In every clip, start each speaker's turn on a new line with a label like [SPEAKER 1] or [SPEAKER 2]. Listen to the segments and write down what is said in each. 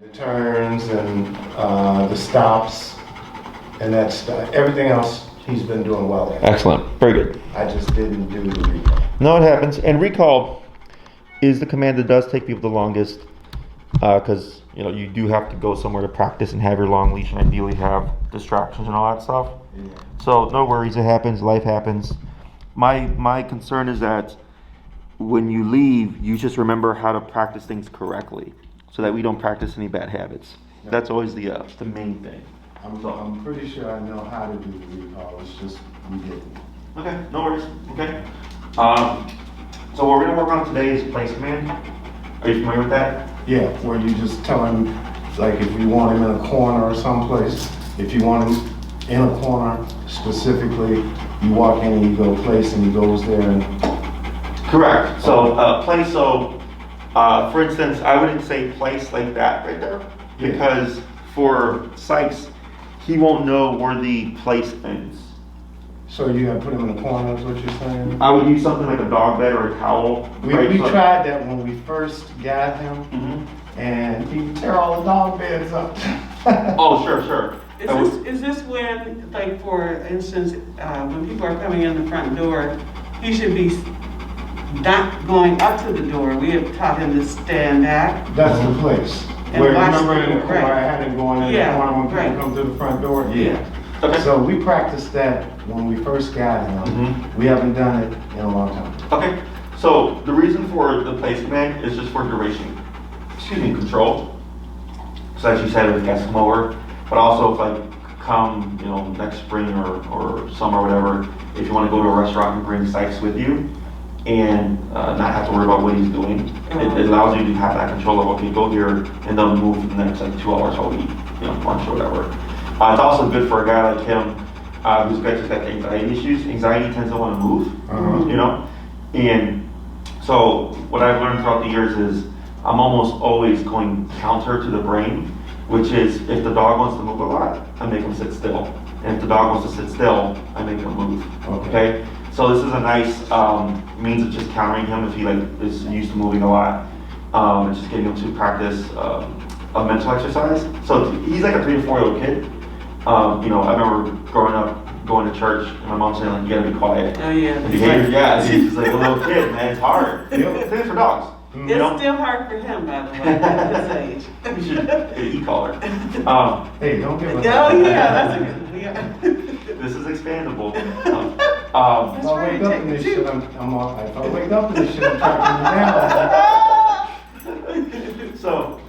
[SPEAKER 1] The turns and the stops and that stuff. Everything else he's been doing well at.
[SPEAKER 2] Excellent. Very good.
[SPEAKER 1] I just didn't do the recall.
[SPEAKER 2] No, it happens. And recall is the command that does take people the longest because you do have to go somewhere to practice and have your long leash and ideally have distractions and all that stuff.
[SPEAKER 1] Yeah.
[SPEAKER 2] So no worries. It happens. Life happens. My concern is that when you leave, you just remember how to practice things correctly, so that we don't practice any bad habits.
[SPEAKER 1] Yeah.
[SPEAKER 2] That's always the main thing.
[SPEAKER 1] I'm pretty sure I know how to do the recall. It's just we didn't.
[SPEAKER 2] Okay, no worries. Okay. So what we're gonna work on today is place command. Are you familiar with that?
[SPEAKER 1] Yeah, where you just tell him, like if you want him in a corner or someplace, if you want him in a corner specifically, you walk in and you go place and he goes there and.
[SPEAKER 2] Correct. So place. So for instance, I wouldn't say place like that right there because for Sykes, he won't know where the place ends.
[SPEAKER 1] So you gotta put him in a corner, is what you're saying?
[SPEAKER 2] I would use something like a dog bed or a towel.
[SPEAKER 1] We
[SPEAKER 2] So-
[SPEAKER 1] tried that when we first got him,
[SPEAKER 2] Mhm.
[SPEAKER 1] and he would tear all the dog beds up.
[SPEAKER 2] Oh, sure.
[SPEAKER 3] Is this when, like for instance, when people are coming in the front door, he should be not going up to the door? We have taught him to stand back.
[SPEAKER 1] That's the place.
[SPEAKER 3] And
[SPEAKER 1] Where
[SPEAKER 3] watch
[SPEAKER 1] remember in the
[SPEAKER 3] the-
[SPEAKER 1] corner,
[SPEAKER 3] right.
[SPEAKER 1] I had him going in
[SPEAKER 3] Yeah,
[SPEAKER 1] the corner when people
[SPEAKER 3] right.
[SPEAKER 1] come to the front door? Yeah.
[SPEAKER 2] Okay.
[SPEAKER 1] So we practiced that when we first got him.
[SPEAKER 2] Mhm.
[SPEAKER 1] We haven't done it in a long time.
[SPEAKER 2] Okay, so the reason for the place command is just for duration, control. So as you said, with guest come over, but also if like come, next spring or summer or whatever, if you want to go to a restaurant and bring Sykes with you and not have to worry about what he's doing, it allows you to have that control of, okay, go here and then move for the next like 2 hours while we eat, lunch or whatever. It's also good for a guy like him who's just got anxiety issues. Anxiety tends to want to move, and so what I've learned throughout the years is I'm almost always going counter to the brain, which is if the dog wants to move a lot, I make him sit still, and if the dog wants to sit still, I make him move. Okay. So this is a nice means of just countering him if he is used to moving a lot, and just getting him to practice a mental exercise. So he's like a 3 to 4 year old kid. I remember growing up, going to church, and my mom saying, like, you gotta be quiet.
[SPEAKER 3] Oh, yeah.
[SPEAKER 2] And behavior, he's just like a little kid, man, it's hard. Same for dogs.
[SPEAKER 3] It's still hard for him, by the way, at his age.
[SPEAKER 2] You should get an e-collar.
[SPEAKER 1] Hey, don't give us.
[SPEAKER 3] Oh, yeah, that's a good, yeah.
[SPEAKER 2] This is expandable.
[SPEAKER 1] If I wake up in this shit, I'm off. If I wake up in this shit, I'm tracking you down.
[SPEAKER 2] So,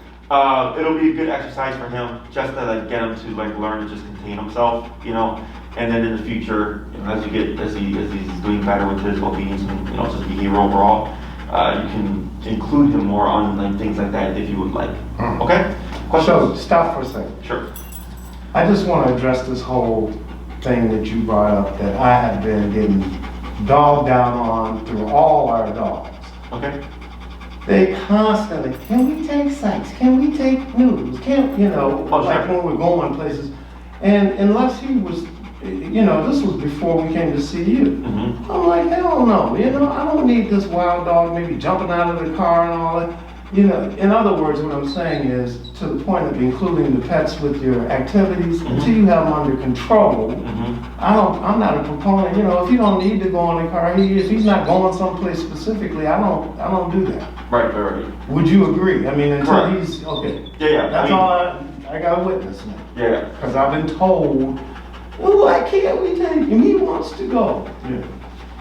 [SPEAKER 2] it'll be a good exercise for him, just to get him to learn to just contain himself, and then in the future, as he's doing better with his obedience and just behavior overall, you can include him more on things like that if you would like. Okay? Questions?
[SPEAKER 1] So stop for a second.
[SPEAKER 2] Sure.
[SPEAKER 1] I just want to address this whole thing that you brought up that I have been getting dogged down on through all our dogs.
[SPEAKER 2] Okay.
[SPEAKER 1] They constantly, can we take Sykes? Can we take Noodles? When we're going places. And unless he was, this was before we came to see you.
[SPEAKER 2] Mm-hmm.
[SPEAKER 1] I'm like, hell no, I don't need this wild dog maybe jumping out of the car and all that. In other words, what I'm saying is to the point of including the pets with your activities, until you have them under control, I'm not a proponent, if you don't need to go in the car, if he's not going someplace specifically, I don't do that.
[SPEAKER 2] Right.
[SPEAKER 1] Would you agree? I mean, until
[SPEAKER 2] Correct.
[SPEAKER 1] he's, okay.
[SPEAKER 2] Yeah.
[SPEAKER 1] That's all I got a witness now.
[SPEAKER 2] Yeah.
[SPEAKER 1] Because I've been told, well, why can't we take him? He wants to go. Yeah.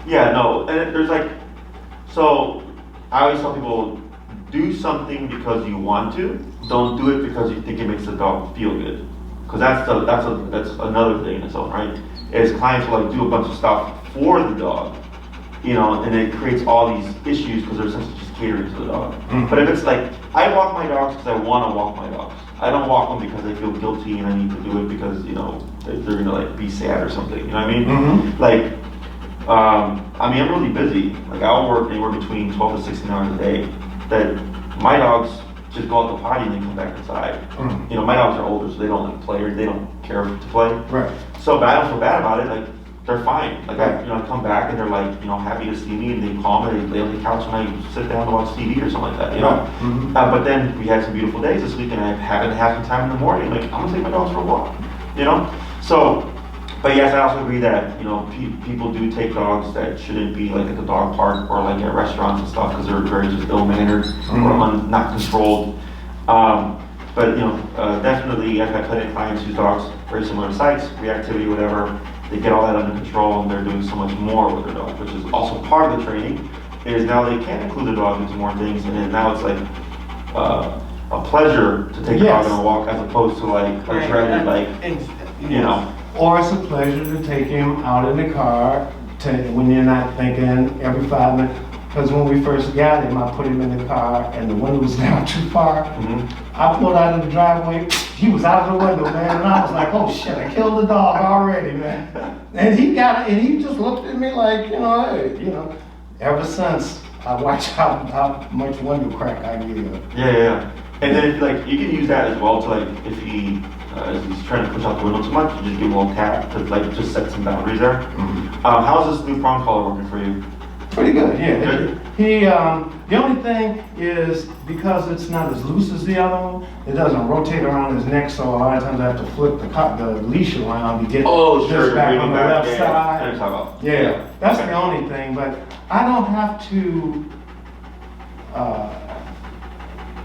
[SPEAKER 2] Yeah, no, and there's so I always tell people, do something because you want to. Don't do it because you think it makes the dog feel good. Because that's another thing in its own right. Is clients will do a bunch of stuff for the dog, and it creates all these issues because they're essentially just catering to the dog.
[SPEAKER 1] Mm-hmm.
[SPEAKER 2] But if it's I walk my dogs because I want to walk my dogs. I don't walk them because I feel guilty and I need to do it because they're gonna be sad or something. You know what I mean?
[SPEAKER 1] Mm-hmm.
[SPEAKER 2] I'm really busy. I'll work anywhere between 12 to 16 hours a day. That my dogs just go out to potty and they come back inside.
[SPEAKER 1] Mm-hmm.
[SPEAKER 2] My dogs are older, so they don't play or they don't care to play.
[SPEAKER 1] Right.
[SPEAKER 2] So I don't feel bad about it. they're fine. Like I come back and they're like, happy to see me, and they call me, they lay on the couch when I sit down to watch TV or something like that,
[SPEAKER 1] Mm-hmm.
[SPEAKER 2] But then we had some beautiful days this week, and I haven't had some time in the morning. Like, I'm gonna take my dogs for a walk, So, but yes, I also agree that people do take dogs that shouldn't be like at the dog park or like at restaurants and stuff because they're very just ill-mannered or not controlled. But definitely, I've had plenty of clients whose dogs very similar to Sykes, reactivity, whatever. They get all that under control, and they're doing so much more with their dog, which is also part of the training. Is now they can include the dog into more things, and then now it's like a pleasure to take the dog on a walk as opposed to like a dreaded
[SPEAKER 1] Or it's a pleasure to take him out in the car when you're not thinking every 5 minutes. Because when we first got him, I put him in the car and the window was down too far. I pulled out of the driveway, he was out of the window, man, and I was like, oh shit, I killed the dog already, man. And he just looked at me like, hey, ever since I watched how much window crack I give.
[SPEAKER 2] Yeah. And then you can use that as well to if he is trying to push out the window too much, you just give him a little tap to just set some boundaries there. How's this new prong collar working for you?
[SPEAKER 1] Pretty good, yeah. Good. The only thing is because it's not as loose as the other one, it doesn't rotate around his neck, so a lot of times I have to flip the leash around to get this back on the left side. Yeah, that's the only thing, but I don't have to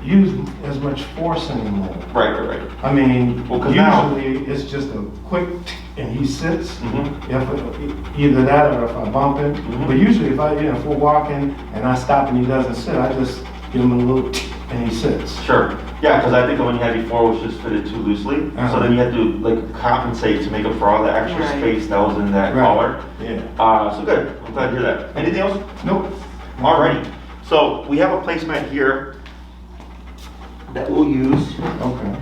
[SPEAKER 1] use as much force anymore.
[SPEAKER 2] Right.
[SPEAKER 1] I mean,
[SPEAKER 2] now
[SPEAKER 1] usually it's just a quick and he sits. Either that or if I bump him. But usually if we're walking and I stop and he doesn't sit, I just give him a little and he sits.
[SPEAKER 2] Sure. Yeah, because I think the one you had before was just fitted too loosely. So then you had to compensate to make up for all the extra space that was in that collar.
[SPEAKER 1] Yeah.
[SPEAKER 2] So good. I'm glad to hear that. Anything else?
[SPEAKER 1] Nope.
[SPEAKER 2] Alrighty. So we have a placemat here that we'll use.
[SPEAKER 1] Okay.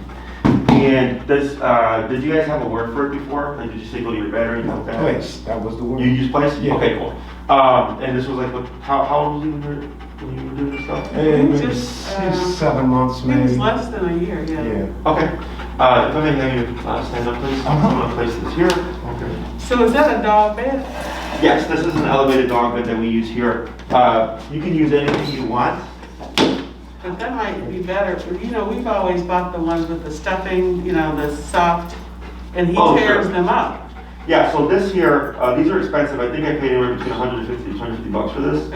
[SPEAKER 2] And this, did you guys have a word for it before? Like, did you say go to your bed or anything like that?
[SPEAKER 1] Place. That was the word.
[SPEAKER 2] You use place?
[SPEAKER 1] Yeah.
[SPEAKER 2] Okay, cool. And this was how old was he when you were doing this stuff?
[SPEAKER 1] He's 7 months maybe.
[SPEAKER 3] It was less than a year,
[SPEAKER 1] Yeah.
[SPEAKER 2] Okay. If I may have you stand up, please. I'm going to place this here. Okay.
[SPEAKER 3] So is that a dog bed?
[SPEAKER 2] Yes, this is an elevated dog bed that we use here. You can use anything you want.
[SPEAKER 3] But that might be better. We've always bought the ones with the stuffing, the soft, and he tears them up.
[SPEAKER 2] Yeah, so this here, these are expensive. I think I paid anywhere between 150 to 250 bucks for this.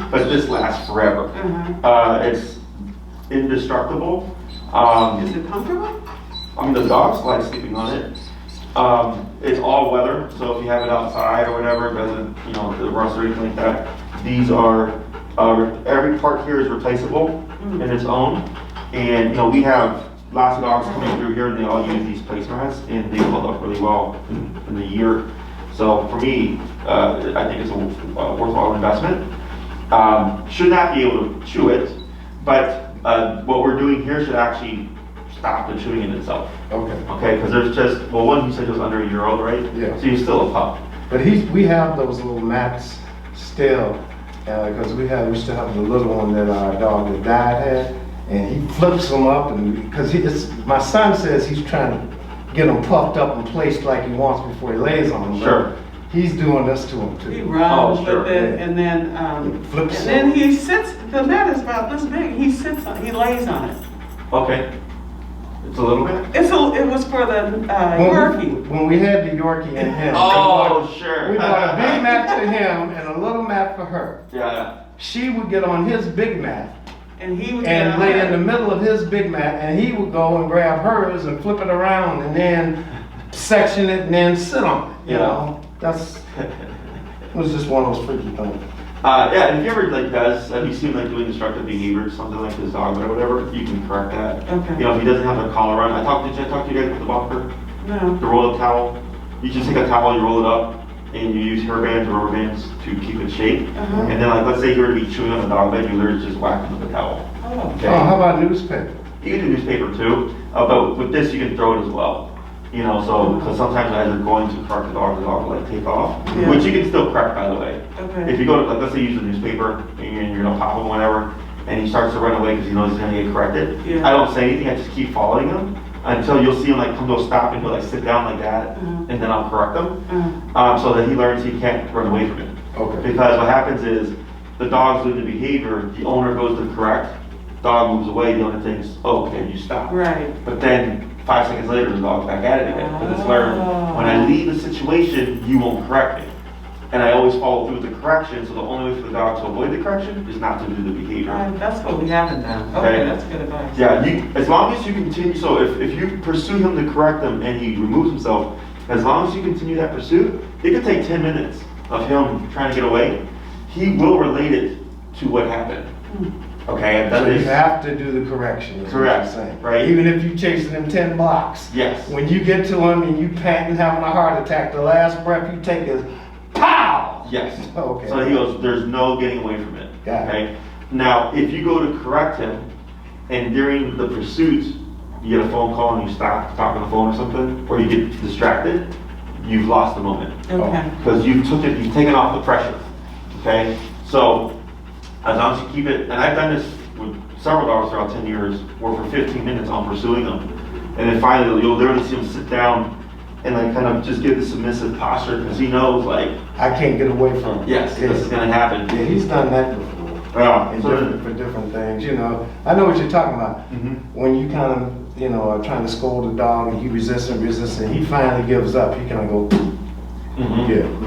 [SPEAKER 2] But this lasts forever. It's indestructible.
[SPEAKER 3] Is it comfortable?
[SPEAKER 2] I mean, the dog's like sleeping on it. It's all weather, so if you have it outside or whatever, it doesn't, rust or anything like that. These are, every part here is replaceable in its own. And, we have lots of dogs coming through here and they all use these placemats and they hold up really well in the year. So for me, I think it's a worthwhile investment. Should not be able to chew it, but what we're doing here should actually stop the chewing in itself. Okay, because there's just, one you said he was under a year old, right?
[SPEAKER 1] Yeah.
[SPEAKER 2] So he's still a pup.
[SPEAKER 1] But we have those little mats still, because we still have the little one that our dog that died had, and he flips them up, and because my son says he's trying to get them puffed up and placed like he wants before he lays on them.
[SPEAKER 2] Sure.
[SPEAKER 1] He's doing this to him too.
[SPEAKER 3] He runs with it, and then
[SPEAKER 1] flips.
[SPEAKER 3] And then he sits. The mat is about this big. He lays on it.
[SPEAKER 2] Okay. It's a little bit?
[SPEAKER 3] It was for the Yorkie.
[SPEAKER 1] When we had the Yorkie and him.
[SPEAKER 2] Sure.
[SPEAKER 1] We bought a big mat to him and a little mat for her.
[SPEAKER 2] Yeah.
[SPEAKER 1] She would get on his big mat
[SPEAKER 3] and he would
[SPEAKER 1] and lay in the middle of his big mat, and he would go and grab hers and flip it around and then section it and then sit on it. You know, it was just one of those freaky things.
[SPEAKER 2] Yeah, and if you ever have you seen doing destructive behavior or something like his dog or whatever, you can correct that.
[SPEAKER 3] Okay.
[SPEAKER 2] If he doesn't have a collar on, did I talk to you guys about the bumper?
[SPEAKER 3] No.
[SPEAKER 2] The roll up towel. You just take a towel, you roll it up, and you use hair bands or rubber bands to keep it shape. And then let's say you were to be chewing on a dog bed, you literally just whack him with a towel.
[SPEAKER 3] Okay.
[SPEAKER 1] Oh, how about newspaper?
[SPEAKER 2] You can do newspaper too, but with this you can throw it as well. Because sometimes as you're going to correct the dog will take off, which you can still correct, by the way.
[SPEAKER 3] Okay.
[SPEAKER 2] If you go to, let's say you use the newspaper and you're pop him whatever, and he starts to run away because he knows he's going to get corrected. I don't say anything, I just keep following him until you'll see him like come to a stop and he'll like sit down like that, and then I'll correct him, so that he learns he can't run away from it.
[SPEAKER 1] Okay.
[SPEAKER 2] Because what happens is, the dog's doing the behavior, the owner goes to correct, dog moves away, the owner thinks, oh, okay, you stop.
[SPEAKER 3] Right.
[SPEAKER 2] But then 5 seconds later, the dog's back at it again. But it's learned, when I leave the situation, you won't correct me. And I always follow through with the correction, so the only way for the dog to avoid the correction is not to do the behavior.
[SPEAKER 3] That's what we haven't done. Okay, that's good advice.
[SPEAKER 2] Yeah, as long as you continue, so if you pursue him to correct him and he removes himself, as long as you continue that pursuit, it could take 10 minutes of him trying to get away. He will relate it to what happened. Okay,
[SPEAKER 1] So you have to do the correction. Is
[SPEAKER 2] Correct,
[SPEAKER 1] what you're saying.
[SPEAKER 2] right.
[SPEAKER 1] Even if you're chasing him 10 blocks.
[SPEAKER 2] Yes.
[SPEAKER 1] When you get to him and you panting, having a heart attack, the last breath you take is pow.
[SPEAKER 2] Yes.
[SPEAKER 1] Okay.
[SPEAKER 2] So he goes, there's no getting away from it.
[SPEAKER 1] Got it.
[SPEAKER 2] Okay. Now, if you go to correct him, and during the pursuit, you get a phone call and you stop, talk on the phone or something, or you get distracted, you've lost the moment.
[SPEAKER 3] Okay.
[SPEAKER 2] Because you've taken off the pressure. Okay. So as long as you keep it, and I've done this with several dogs throughout 10 years, where for 15 minutes I'm pursuing them, and then finally you'll literally see him sit down and like kind of just get the submissive posture because he knows like,
[SPEAKER 1] I can't get away from it.
[SPEAKER 2] yes, this is gonna happen.
[SPEAKER 1] Yeah, he's done that before.
[SPEAKER 2] Yeah.
[SPEAKER 1] And
[SPEAKER 2] So
[SPEAKER 1] for different things, you know. I know what you're talking about. When you kind of, you know, are trying to scold a dog and he resists and he finally gives up, he kind of go,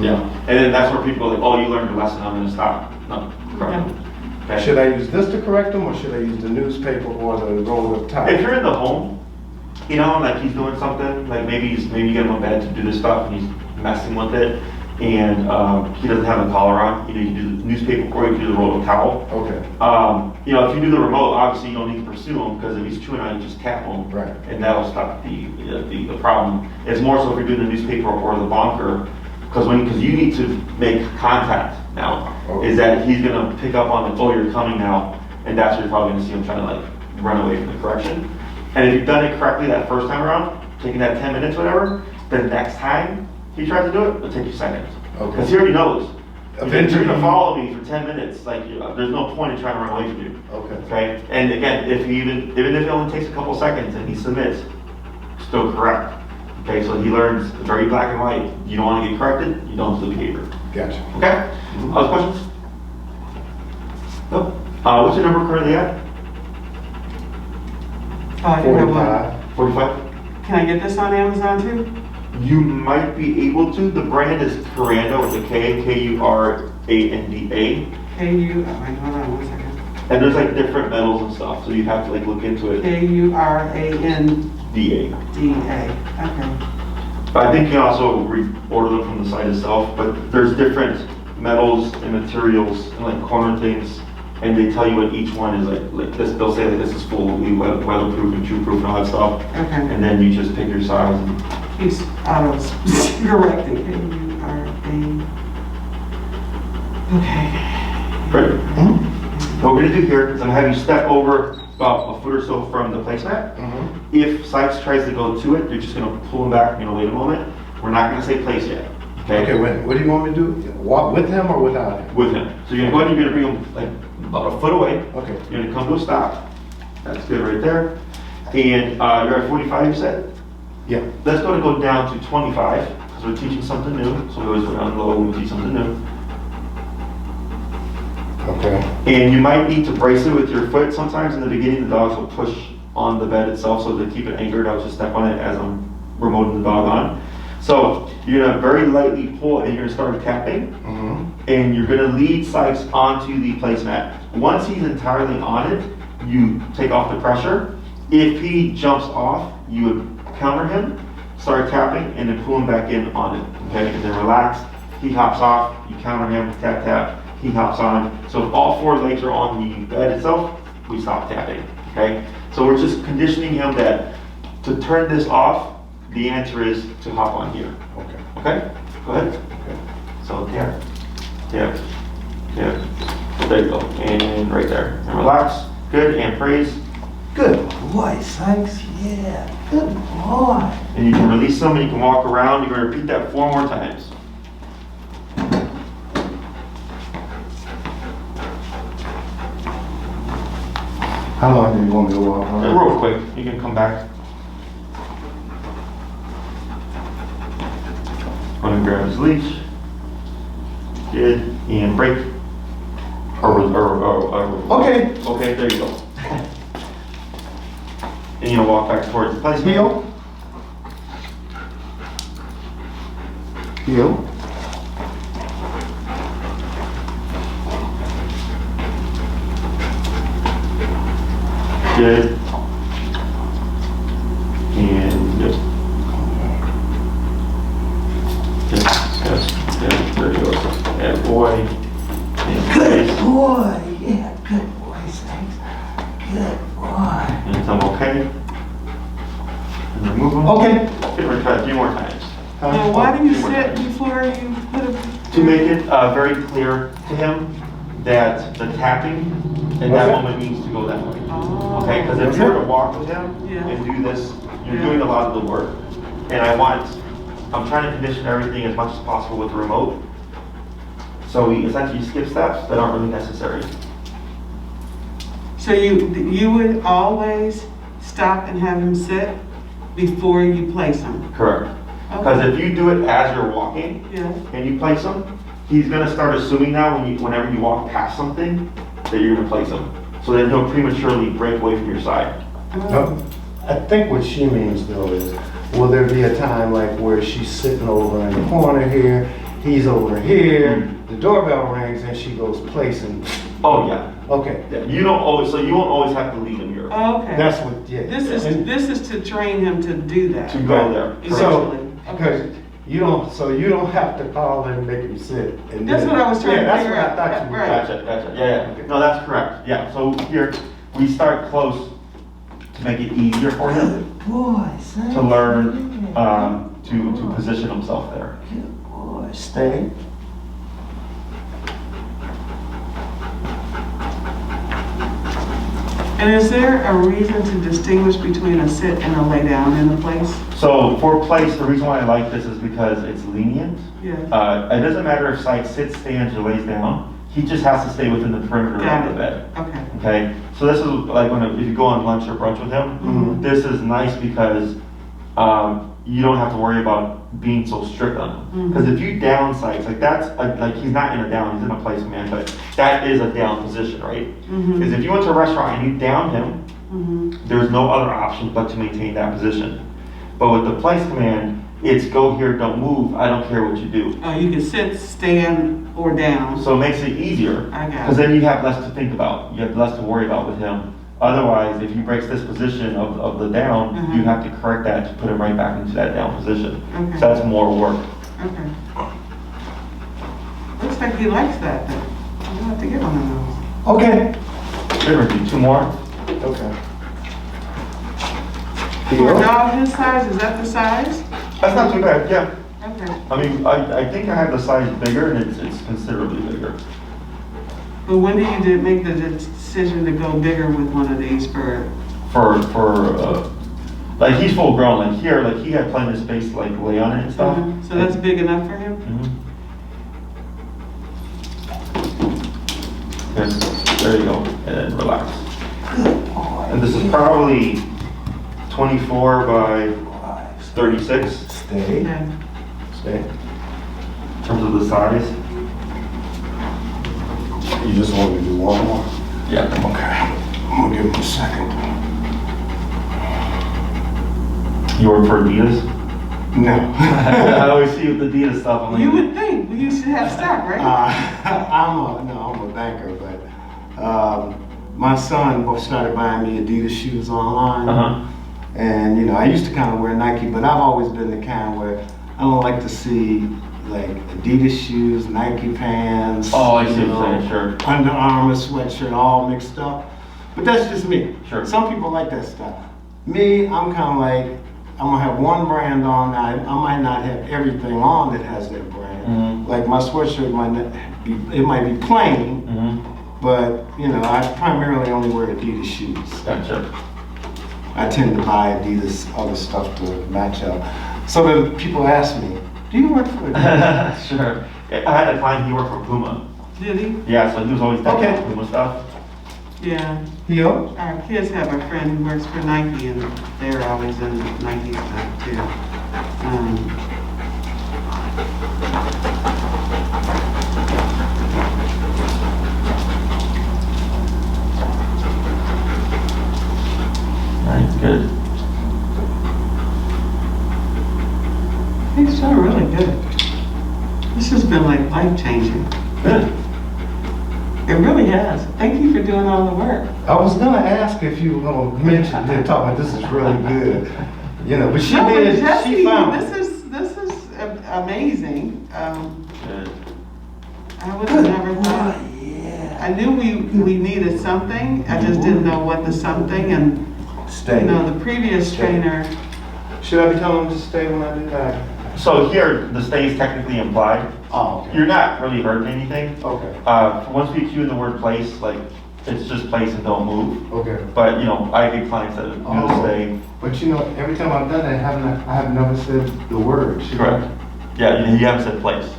[SPEAKER 2] yeah. And then that's where people are like, oh, you learned your lesson, I'm gonna stop. No, correct. Okay.
[SPEAKER 1] should I use this to correct him or should I use the newspaper or the roll of towel?
[SPEAKER 2] If you're in the home, you know, like he's doing something, like maybe you get him on bed to do this stuff and he's messing with it, and he doesn't have a collar on, you know, you can do the newspaper or you can do the roll of towel.
[SPEAKER 1] Okay.
[SPEAKER 2] You know, if you do the remote, obviously you don't need to pursue him because if he's chewing on it, just tap him.
[SPEAKER 1] Right.
[SPEAKER 2] And that'll stop the problem. It's more so if you're doing the newspaper or the bonker, because you need to make contact now.
[SPEAKER 1] Okay.
[SPEAKER 2] Is that he's gonna pick up on the, oh, you're coming now, and that's where you're probably gonna see him trying to like run away from the correction. And if you've done it correctly that first time around, taking that 10 minutes, whatever, the next time he tries to do it, it'll take you seconds.
[SPEAKER 1] Okay.
[SPEAKER 2] Because he already knows.
[SPEAKER 1] Eventually-
[SPEAKER 2] You're gonna follow me for 10 minutes, like there's no point in trying to run away from you.
[SPEAKER 1] Okay.
[SPEAKER 2] Okay? And again, even if it only takes a couple seconds and he submits, still correct. Okay, so he learns very black and white. You don't want to get corrected, you don't do the behavior.
[SPEAKER 1] Gotcha.
[SPEAKER 2] Okay? Other questions? No? What's your number currently at?
[SPEAKER 3] You have one.
[SPEAKER 2] 45?
[SPEAKER 3] Can I get this on Amazon too?
[SPEAKER 2] You might be able to. The brand is Kuranda with a K, Kuranda.
[SPEAKER 3] Hold on 1 second.
[SPEAKER 2] And there's like different metals and stuff, so you have to like look into it.
[SPEAKER 3] Kuranda.
[SPEAKER 2] DA.
[SPEAKER 3] Okay.
[SPEAKER 2] But I think you can also order them from the site itself, but there's different metals and materials and like corner things, and they tell you what each one is like this, they'll say that this is fully weatherproof and chewproof and all that stuff.
[SPEAKER 3] Okay.
[SPEAKER 2] And then you just pick your size.
[SPEAKER 3] He's auto-correcting. Kuranda. Okay.
[SPEAKER 2] Great. What we're gonna do here is I'm gonna have you step over about a foot or so from the placemat. If Sykes tries to go to it, you're just gonna pull him back, wait a moment. We're not gonna say place yet.
[SPEAKER 1] Okay, wait, what do you want me to do? Walk with him or without him?
[SPEAKER 2] With him. So you're gonna go ahead and you're gonna bring him like about a foot away.
[SPEAKER 1] Okay.
[SPEAKER 2] You're gonna come to a stop. That's good right there. And you're at 45, you said?
[SPEAKER 1] Yeah.
[SPEAKER 2] Let's go down to 25, because we're teaching something new. So we always go down low when we teach something new.
[SPEAKER 1] Okay.
[SPEAKER 2] And you might need to brace it with your foot. Sometimes in the beginning, the dogs will push on the bed itself, so to keep it anchored, I'll just step on it as I'm remoting the dog on. So you're gonna very lightly pull and you're gonna start tapping, and you're gonna lead Sykes onto the placemat. Once he's entirely on it, you take off the pressure. If he jumps off, you would counter him, start tapping, and then pull him back in on it, okay? And then relax, he hops off, you counter him, tap, tap, he hops on. So if all 4 legs are on the bed itself, we stop tapping, okay? So we're just conditioning him that to turn this off, the answer is to hop on here.
[SPEAKER 1] Okay.
[SPEAKER 2] Okay? Go ahead.
[SPEAKER 1] Okay.
[SPEAKER 2] So tap, tap, tap. There you go. And right there. And relax. Good. And praise.
[SPEAKER 1] Good boy, Sykes. Yeah. Good boy.
[SPEAKER 2] And you can release them and you can walk around. You're going to repeat that 4 more times.
[SPEAKER 1] How long do you want me to walk on?
[SPEAKER 2] Real quick. You can come back. gonna grab his leash. Good, and break.
[SPEAKER 1] Okay.
[SPEAKER 2] Okay, there you go. And you're gonna walk back towards the placement.
[SPEAKER 1] Heel. Heel.
[SPEAKER 2] Good. And good. Good. There you go. And boy. And
[SPEAKER 1] Good
[SPEAKER 2] place.
[SPEAKER 1] boy. Yeah, good boy, Sykes. Good boy.
[SPEAKER 2] And I'm okay. And remove them.
[SPEAKER 1] Okay.
[SPEAKER 2] Good, we're trying a few more times.
[SPEAKER 3] Now, why do you sit before you put a?
[SPEAKER 2] To make it very clear to him that the tapping in that
[SPEAKER 1] Okay.
[SPEAKER 2] moment needs to go that way.
[SPEAKER 3] Oh.
[SPEAKER 2] Okay, because if you were to walk with him
[SPEAKER 3] Yeah.
[SPEAKER 2] and do this, you're
[SPEAKER 3] Yeah.
[SPEAKER 2] doing a lot of the work. And I'm trying to condition everything as much as possible with the remote. So we essentially skip steps that aren't really necessary.
[SPEAKER 3] So you would always stop and have him sit before you place him?
[SPEAKER 2] Correct. Because if you do it as you're walking
[SPEAKER 3] Yeah.
[SPEAKER 2] and you place him, he's gonna start assuming now whenever you walk past something that you're gonna place him. So then he'll prematurely break away from your side.
[SPEAKER 1] No, I think what she means though is, will there be a time like where she's sitting over in the corner here, he's over here, the doorbell rings and she goes placing.
[SPEAKER 2] Oh, yeah.
[SPEAKER 1] Okay,
[SPEAKER 2] Yeah, you won't always have to lead him here.
[SPEAKER 3] Okay.
[SPEAKER 1] that's what, yeah.
[SPEAKER 3] This is to train him to do that.
[SPEAKER 2] To go there.
[SPEAKER 3] Eventually.
[SPEAKER 1] Because you don't have to call and make him sit. And
[SPEAKER 3] That's
[SPEAKER 1] then-
[SPEAKER 3] what I was trying to
[SPEAKER 1] Yeah,
[SPEAKER 3] figure
[SPEAKER 1] that's what I
[SPEAKER 3] out.
[SPEAKER 1] thought you were.
[SPEAKER 3] Right.
[SPEAKER 2] Gotcha. Yeah. No, that's correct. Yeah, so here, we start close to make it easier for him
[SPEAKER 1] Good boy, Sykes.
[SPEAKER 2] to learn to position himself there.
[SPEAKER 1] Good boy, stay.
[SPEAKER 3] And is there a reason to distinguish between a sit and a lay down in the place?
[SPEAKER 2] So for place, the reason why I like this is because it's lenient.
[SPEAKER 3] Yeah.
[SPEAKER 2] It doesn't matter if Sykes sits, stands, or lays down. He just has to stay within the perimeter
[SPEAKER 3] Got
[SPEAKER 2] of the
[SPEAKER 3] it.
[SPEAKER 2] bed.
[SPEAKER 3] Okay.
[SPEAKER 2] Okay, so this is like if you go on lunch or brunch with him,
[SPEAKER 3] Mhm.
[SPEAKER 2] this is nice because you don't have to worry about being so strict on him.
[SPEAKER 3] Mhm.
[SPEAKER 2] Because if you down Sykes, like he's not in a down, he's in a place man, but that is a down position, right?
[SPEAKER 3] Mm-hmm.
[SPEAKER 2] Because if you went to a restaurant and you down him,
[SPEAKER 3] Mm-hmm.
[SPEAKER 2] there's no other option but to maintain that position. But with the place command, it's go here, don't move, I don't care what you do.
[SPEAKER 3] Oh, you can sit, stand, or down.
[SPEAKER 2] So it makes it easier.
[SPEAKER 3] I got
[SPEAKER 2] Because
[SPEAKER 3] it.
[SPEAKER 2] then you have less to think about. You have less to worry about with him. Otherwise, if he breaks this position of the down,
[SPEAKER 3] Mhm.
[SPEAKER 2] you have to correct that to put him right back into that down position.
[SPEAKER 3] Okay.
[SPEAKER 2] So that's more work.
[SPEAKER 3] Okay. Looks like he likes that then. You'll have to get one of
[SPEAKER 1] Okay.
[SPEAKER 2] There we go. Two more.
[SPEAKER 1] Okay.
[SPEAKER 3] those. For a dog his size, is that the size?
[SPEAKER 2] That's not too bad, yeah.
[SPEAKER 3] Okay.
[SPEAKER 2] I mean, I think I have the size bigger and it's considerably bigger.
[SPEAKER 3] But when did you make the decision to go bigger with one of these for?
[SPEAKER 2] Like he's full grown, like here, like he had plenty of space to like lay on it and stuff.
[SPEAKER 3] So that's big enough for him?
[SPEAKER 2] Mhm. Yes, there you go, and then relax.
[SPEAKER 1] Good boy.
[SPEAKER 2] And this is probably 24 by 36
[SPEAKER 1] Stay.
[SPEAKER 3] Okay.
[SPEAKER 1] Stay.
[SPEAKER 2] in terms of the size.
[SPEAKER 1] You just want me to do one more?
[SPEAKER 2] Yeah.
[SPEAKER 1] Okay. I'm gonna give him a second.
[SPEAKER 2] You work for Adidas?
[SPEAKER 1] No.
[SPEAKER 2] I always see with the Adidas stuff. I'm like,
[SPEAKER 3] You would think, you should have stock, right?
[SPEAKER 1] I'm a banker, but my son started buying me Adidas shoes online.
[SPEAKER 2] Uh-huh.
[SPEAKER 1] And you know, I used to kind of wear Nike, but I've always been the kind where I don't like to see like Adidas shoes, Nike pants.
[SPEAKER 2] Oh, I see
[SPEAKER 1] you
[SPEAKER 2] what you're
[SPEAKER 1] know,
[SPEAKER 2] saying, sure.
[SPEAKER 1] Under Armour sweatshirt, all mixed up. But that's just me.
[SPEAKER 2] Sure.
[SPEAKER 1] Some people like that stuff. Me, I'm kind of like, I'm gonna have one brand on. I might not have everything on that has that brand.
[SPEAKER 2] Mhm.
[SPEAKER 1] Like my sweatshirt might not be, it might be plain,
[SPEAKER 2] Mm-hmm.
[SPEAKER 1] but you know, I primarily only wear Adidas shoes.
[SPEAKER 2] Gotcha.
[SPEAKER 1] I tend to buy Adidas other stuff to match up. So then people ask me, do you work for Adidas?
[SPEAKER 2] Sure. I had a client, he worked for Puma.
[SPEAKER 3] Did he?
[SPEAKER 2] Yeah, so he was always decking
[SPEAKER 1] Okay.
[SPEAKER 2] out Puma stuff.
[SPEAKER 3] Yeah.
[SPEAKER 1] Yo?
[SPEAKER 3] Our kids have a friend who works for Nike and they're always in Nike stuff too.
[SPEAKER 2] Alright, good.
[SPEAKER 3] He's doing really good. This has been like life-changing.
[SPEAKER 2] Good.
[SPEAKER 3] It really has. Thank you for doing all the work.
[SPEAKER 1] I was gonna ask if you were gonna mention, they're talking, this is really good, you know, but she
[SPEAKER 3] No, but
[SPEAKER 1] did,
[SPEAKER 3] Jesse,
[SPEAKER 1] she found it.
[SPEAKER 3] this is amazing.
[SPEAKER 2] Good.
[SPEAKER 3] I would have never thought.
[SPEAKER 1] Yeah.
[SPEAKER 3] I knew we needed something. I just didn't know what the something. And you
[SPEAKER 1] Stay.
[SPEAKER 3] know, the previous trainer.
[SPEAKER 1] Should I be telling them to stay when I do that?
[SPEAKER 2] So here, the stay is technically implied.
[SPEAKER 1] Oh, okay.
[SPEAKER 2] You're not really hurting anything.
[SPEAKER 1] Okay,
[SPEAKER 2] Once we cue in the word place, like, it's just place and don't move.
[SPEAKER 1] okay.
[SPEAKER 2] But, you know, I get clients that will
[SPEAKER 1] Oh.
[SPEAKER 2] stay.
[SPEAKER 1] But you know, every time I've done that, I have never said the word.
[SPEAKER 2] Correct. Yeah, you haven't said place.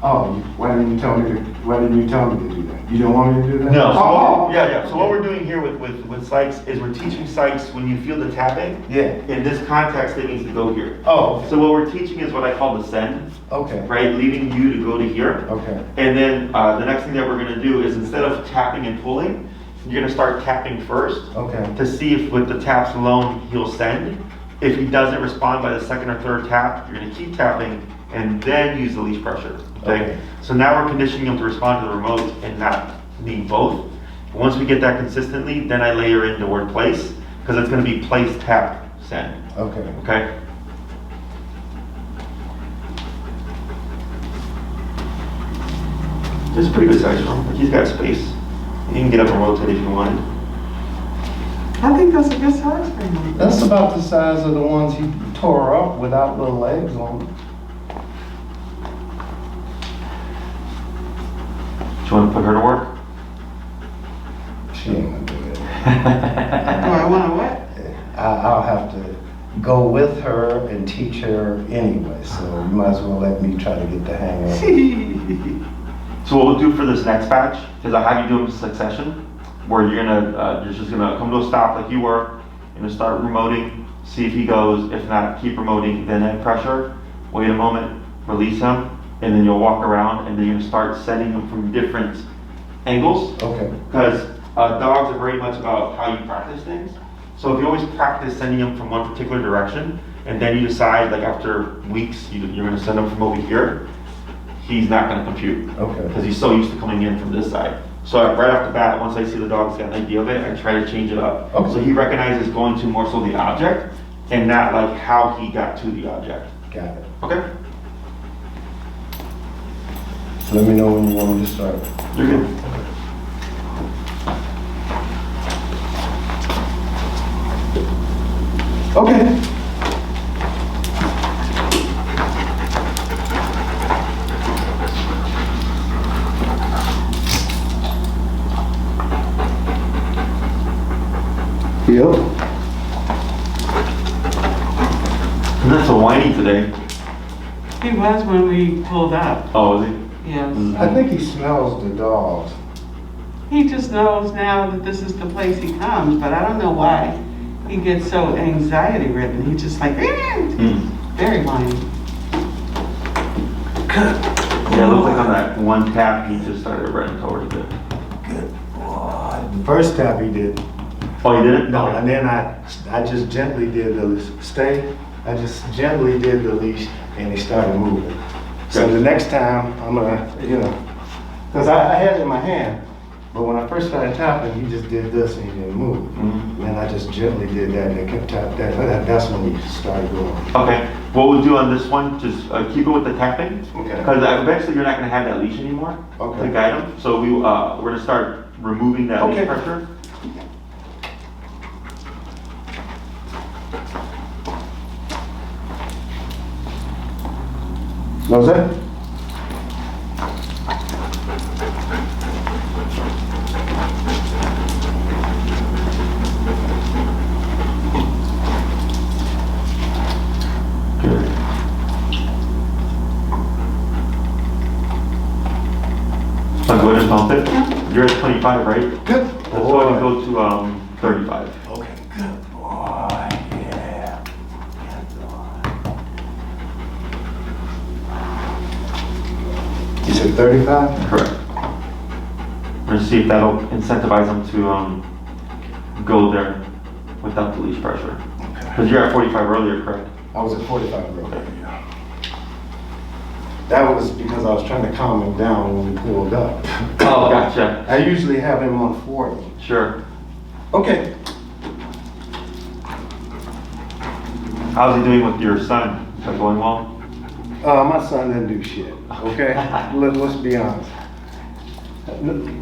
[SPEAKER 1] Oh, why didn't you tell me to do that? You don't want me to do that?
[SPEAKER 2] No, so
[SPEAKER 1] Oh,
[SPEAKER 2] yeah. So what we're doing here with Sykes is we're teaching Sykes when you feel the tapping,
[SPEAKER 1] Yeah.
[SPEAKER 2] in this context, it needs to go here.
[SPEAKER 1] Oh,
[SPEAKER 2] So what we're teaching is what I call the send,
[SPEAKER 1] okay,
[SPEAKER 2] right? Leaving you to go to here.
[SPEAKER 1] okay.
[SPEAKER 2] And then the next thing that we're gonna do is instead of tapping and pulling, you're gonna start tapping first
[SPEAKER 1] Okay.
[SPEAKER 2] to see if with the taps alone, he'll send. If he doesn't respond by the second or third tap, you're gonna keep tapping and then use the leash pressure, okay?
[SPEAKER 1] Okay.
[SPEAKER 2] So now we're conditioning him to respond to the remote and not need both. Once we get that consistently, then I layer in the word place, because it's gonna be place, tap, send,
[SPEAKER 1] Okay.
[SPEAKER 2] okay? This is a pretty good size room. Like, he's got space. You can get up and rotate if you want.
[SPEAKER 3] I think that's a good size for him.
[SPEAKER 1] That's about the size of the ones he tore up without little legs on them.
[SPEAKER 2] Do you want to put her to work?
[SPEAKER 1] She ain't gonna do it.
[SPEAKER 3] Do I want to what?
[SPEAKER 1] I'll have to go with her and teach her anyway, so you might as well let me try to get the hang of it.
[SPEAKER 2] So what we'll do for this next batch is I'll have you do them in succession, where you're just gonna come to a stop like you were, you're gonna start remoting, see if he goes, if not, keep remoting, then add pressure, wait a moment, release him, and then you'll walk around and then you're gonna start setting him from different angles,
[SPEAKER 1] Okay,
[SPEAKER 2] because dogs are very much about how you practice things. So if you always practice sending them from one particular direction, and then you decide like after weeks you're gonna send them from over here, he's not gonna compute.
[SPEAKER 1] okay,
[SPEAKER 2] Because he's so used to coming in from this side. So right off the bat, once I see the dog's got an idea of it, I try to change it up.
[SPEAKER 1] Okay.
[SPEAKER 2] So he recognizes going to more so the object and not like how he got to the object.
[SPEAKER 1] got it.
[SPEAKER 2] Okay?
[SPEAKER 1] So let me know when you want me to start.
[SPEAKER 2] You're good.
[SPEAKER 1] Okay. Yep.
[SPEAKER 2] He's not so whiny today.
[SPEAKER 3] He was when we pulled up.
[SPEAKER 2] Oh, is he?
[SPEAKER 3] Yes.
[SPEAKER 1] I think he smells the dogs.
[SPEAKER 3] He just knows now that this is the place he comes, but I don't know why he gets so anxiety ridden. He's just like, very whiny.
[SPEAKER 2] Yeah, it looks like on that one tap, he just started running towards it.
[SPEAKER 1] Good boy. The first tap he did.
[SPEAKER 2] Oh, you did it?
[SPEAKER 1] No,
[SPEAKER 2] Okay.
[SPEAKER 1] and then I just gently did the stay. I just gently did the leash and he started moving. So
[SPEAKER 2] Good.
[SPEAKER 1] the next time I'm gonna, because I had it in my hand, but when I first started tapping, he just did this and he didn't move.
[SPEAKER 2] Mhm.
[SPEAKER 1] And I just gently did that and it kept tapping. That's when he started going.
[SPEAKER 2] Okay, what we'll do on this one, just keep it with the tapping.
[SPEAKER 1] Okay.
[SPEAKER 2] Because eventually you're not gonna have that leash anymore
[SPEAKER 1] Okay.
[SPEAKER 2] to guide him. So we're gonna start removing that leash
[SPEAKER 1] Okay.
[SPEAKER 2] pressure.
[SPEAKER 1] What was that?
[SPEAKER 2] Good. I'll go ahead and bump it. You're at 25, right?
[SPEAKER 1] Good
[SPEAKER 2] Let's go ahead and go to 35.
[SPEAKER 1] Okay, good boy. Yeah. Good boy. said 35?
[SPEAKER 2] Correct. We're gonna see if that'll incentivize them to go there without the leash pressure. Because you're at 45 earlier, correct?
[SPEAKER 1] I was at 45 earlier, yeah. That was because I was trying to calm him down when we pulled up.
[SPEAKER 2] Oh, gotcha.
[SPEAKER 1] I usually have him on 40.
[SPEAKER 2] Sure.
[SPEAKER 1] Okay.
[SPEAKER 2] How's he doing with your son? Is that going well?
[SPEAKER 1] My son didn't do shit, okay? Let's be honest.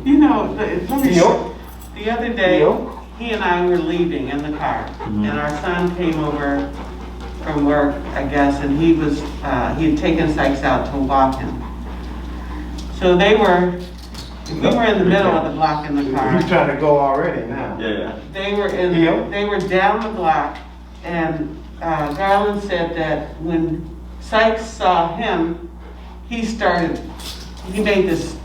[SPEAKER 3] You know, let me
[SPEAKER 1] Theo?
[SPEAKER 3] the other day,
[SPEAKER 1] Theo?
[SPEAKER 3] he and I were leaving in the car, and our son came over from work, I guess, and he had taken Sykes out to walk him. So we were in the middle of the block in the car.
[SPEAKER 1] He's trying to go already now.
[SPEAKER 2] Yeah.
[SPEAKER 3] They were
[SPEAKER 1] Theo?
[SPEAKER 3] they were down the block, and Garland said that when Sykes saw him, he made this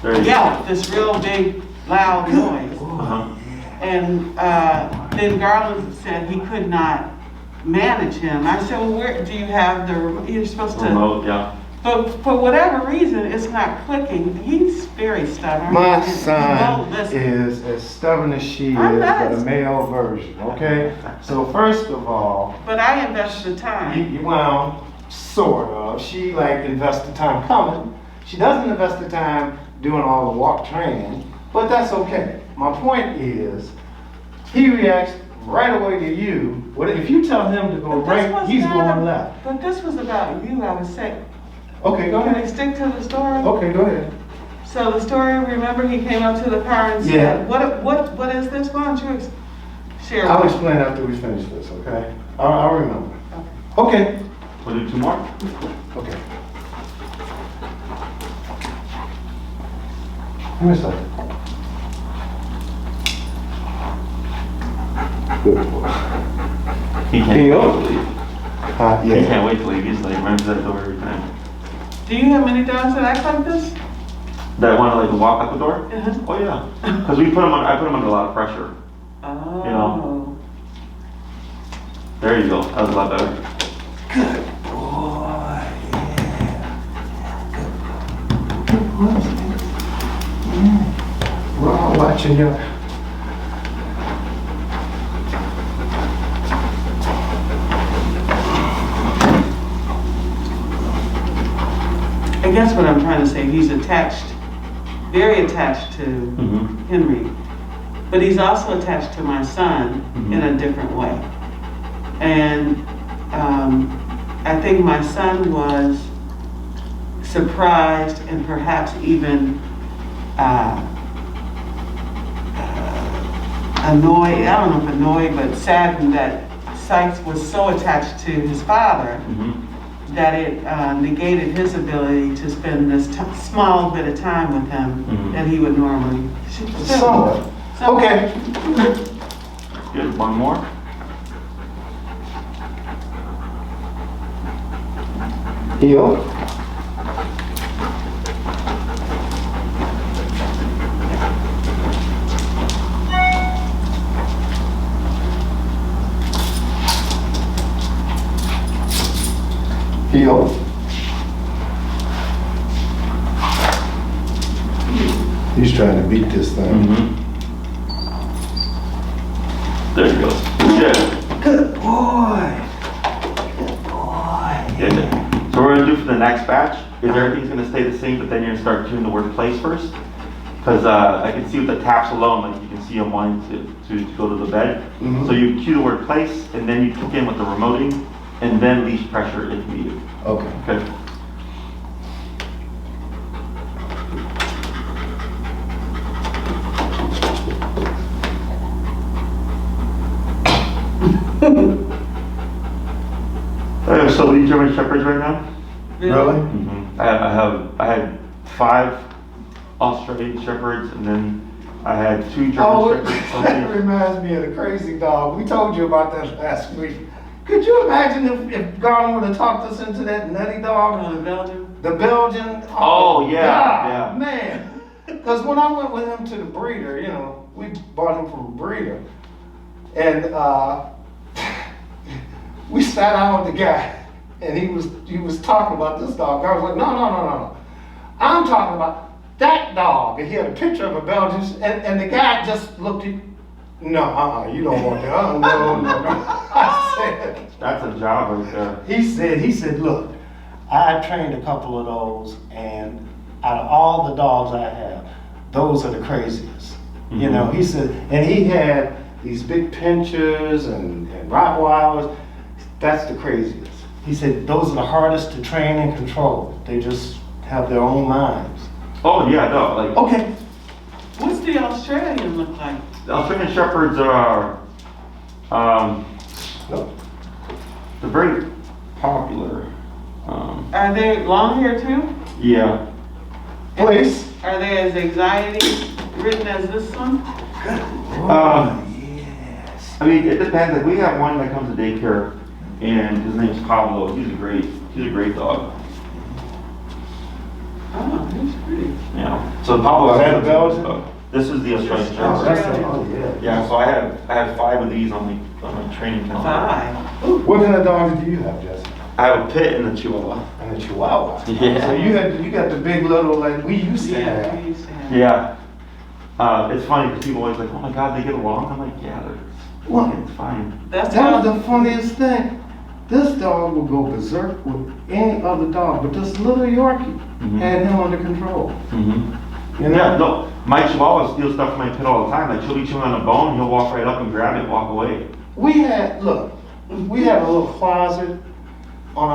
[SPEAKER 3] yelp, this real big, loud noise.
[SPEAKER 2] Uh-huh.
[SPEAKER 3] And then Garland said he could not manage him. I said, well, where do you have you're supposed to,
[SPEAKER 2] Remote, yeah.
[SPEAKER 3] but for whatever reason, it's not clicking. He's very stubborn.
[SPEAKER 1] My
[SPEAKER 3] He
[SPEAKER 1] son
[SPEAKER 3] won't listen.
[SPEAKER 1] is as stubborn as she is,
[SPEAKER 3] I'm not
[SPEAKER 1] but a
[SPEAKER 3] as-
[SPEAKER 1] male version, okay? So first of all,
[SPEAKER 3] But I invested the time.
[SPEAKER 1] well, sort of. She like invests the time coming. She doesn't invest the time doing all the walk training, but that's okay. My point is, he reacts right away to you. What if you tell him to go
[SPEAKER 3] But this
[SPEAKER 1] right,
[SPEAKER 3] was
[SPEAKER 1] he's
[SPEAKER 3] not
[SPEAKER 1] going
[SPEAKER 3] a-
[SPEAKER 1] left.
[SPEAKER 3] But this was about you, I was saying.
[SPEAKER 1] Okay, go
[SPEAKER 3] Can I
[SPEAKER 1] ahead.
[SPEAKER 3] stick to the story?
[SPEAKER 1] Okay, go ahead.
[SPEAKER 3] So the story, remember he came up to the car and
[SPEAKER 1] Yeah.
[SPEAKER 3] said, what is this? Why don't you share?
[SPEAKER 1] I'll
[SPEAKER 3] with me?"
[SPEAKER 1] explain after we finish this, okay? I'll remember. Okay.
[SPEAKER 2] We'll do 2 more?
[SPEAKER 1] Okay. Give me a second. Good boy.
[SPEAKER 2] He can't
[SPEAKER 1] Theo?
[SPEAKER 2] wait to leave. He
[SPEAKER 1] Yeah.
[SPEAKER 2] can't wait to leave. He's like, runs that door every time.
[SPEAKER 3] Do you have many dogs that act like this?
[SPEAKER 2] That want to like walk out the door?
[SPEAKER 3] Uh-huh.
[SPEAKER 2] Oh yeah. Because I put him under a lot of pressure.
[SPEAKER 3] Oh.
[SPEAKER 2] know. There you go. That was a lot better.
[SPEAKER 1] Good boy. Yeah. Good boy. Yeah. We're all watching you.
[SPEAKER 3] I guess what I'm trying to say, he's attached, very attached to
[SPEAKER 2] Mm-hmm.
[SPEAKER 3] Henry, but he's also attached to my son in a different way. And I think my son was surprised and perhaps even annoyed, I don't know if annoyed, but saddened that Sykes was so attached to his father
[SPEAKER 2] Mm-hmm.
[SPEAKER 3] that it negated his ability to spend this small bit of time with him that he would normally.
[SPEAKER 1] Somewhat. Okay.
[SPEAKER 2] Good. One more.
[SPEAKER 1] Heel. Heel. He's trying to beat this thing.
[SPEAKER 2] Mm-hmm. There he goes. Good.
[SPEAKER 1] Good boy. Good boy.
[SPEAKER 2] Good. So what we're gonna do for the next batch is everything's gonna stay the same, but then you're gonna start doing the word place first. Because I can see with the taps alone, like you can see them wanting to go to the bed.
[SPEAKER 1] Mhm.
[SPEAKER 2] So you cue the word place, and then you kick in with the remoting, and then leash pressure if needed.
[SPEAKER 1] Okay.
[SPEAKER 2] Okay. I have so many German Shepherds right now.
[SPEAKER 1] Really?
[SPEAKER 2] I had 5 Australian Shepherds, and then I had 2 German
[SPEAKER 1] Oh,
[SPEAKER 2] Shepherds.
[SPEAKER 1] that reminds me of the crazy dog. We told you about that last week. Could you imagine if Garland would have talked us into that nutty dog?
[SPEAKER 3] Oh, the Belgian?
[SPEAKER 1] The Belgian?
[SPEAKER 2] Oh, yeah,
[SPEAKER 1] God,
[SPEAKER 2] yeah.
[SPEAKER 1] Man. Because when I went with him to the breeder, you know, we bought him from a breeder. And we sat down with the guy, and he was talking about this dog. I was like, no. I'm talking about that dog. And he had a picture of a Belgian, and the guy just looked at, no, you don't want that. No. I said,
[SPEAKER 2] That's a job right there.
[SPEAKER 1] he said, look, I trained a couple of those, and out of all the dogs I have, those are the craziest. You know, he said, and he had these big pinchers and Rottweilers. That's the craziest. He said, those are the hardest to train and control. They just have their own minds.
[SPEAKER 2] Oh yeah, no, like
[SPEAKER 1] Okay.
[SPEAKER 3] What's the Australian look like?
[SPEAKER 2] the Australian Shepherds are,
[SPEAKER 1] No.
[SPEAKER 2] they're very popular.
[SPEAKER 3] Are they long hair too?
[SPEAKER 2] Yeah.
[SPEAKER 1] Place.
[SPEAKER 3] Are they as anxiety ridden as this one?
[SPEAKER 1] Yes.
[SPEAKER 2] I mean, it depends. Like we have one that comes to daycare, and his name's Pablo. He's a great dog.
[SPEAKER 3] Oh, he's pretty.
[SPEAKER 2] Yeah. So Pablo.
[SPEAKER 1] Is that a Belgian?
[SPEAKER 2] This is the Australian
[SPEAKER 1] Oh,
[SPEAKER 2] Shepherd.
[SPEAKER 1] that's yeah.
[SPEAKER 2] Yeah. So I have 5 of these on my training calendar.
[SPEAKER 3] 5.
[SPEAKER 1] What kind of dogs do you have, Jesse?
[SPEAKER 2] I have a pit and a Chihuahua.
[SPEAKER 1] And a Chihuahua.
[SPEAKER 2] Yeah.
[SPEAKER 1] So you got the big little like we used to
[SPEAKER 3] Yeah,
[SPEAKER 1] have.
[SPEAKER 3] we used to have.
[SPEAKER 2] Yeah. It's funny because people always like, oh my God, they get along. I'm like, yeah,
[SPEAKER 1] What?
[SPEAKER 2] it's fine.
[SPEAKER 3] That's
[SPEAKER 1] That
[SPEAKER 3] how,
[SPEAKER 1] was the funniest thing. This dog would go berserk with any other dog, but this little Yorkie had him under control.
[SPEAKER 2] Mm-hmm.
[SPEAKER 1] You know?
[SPEAKER 2] Yeah, no, my Chihuahua steals stuff from my pit all the time. Like she'll be chewing on a bone, he'll walk right up and grab it and walk away.
[SPEAKER 1] We had a little closet on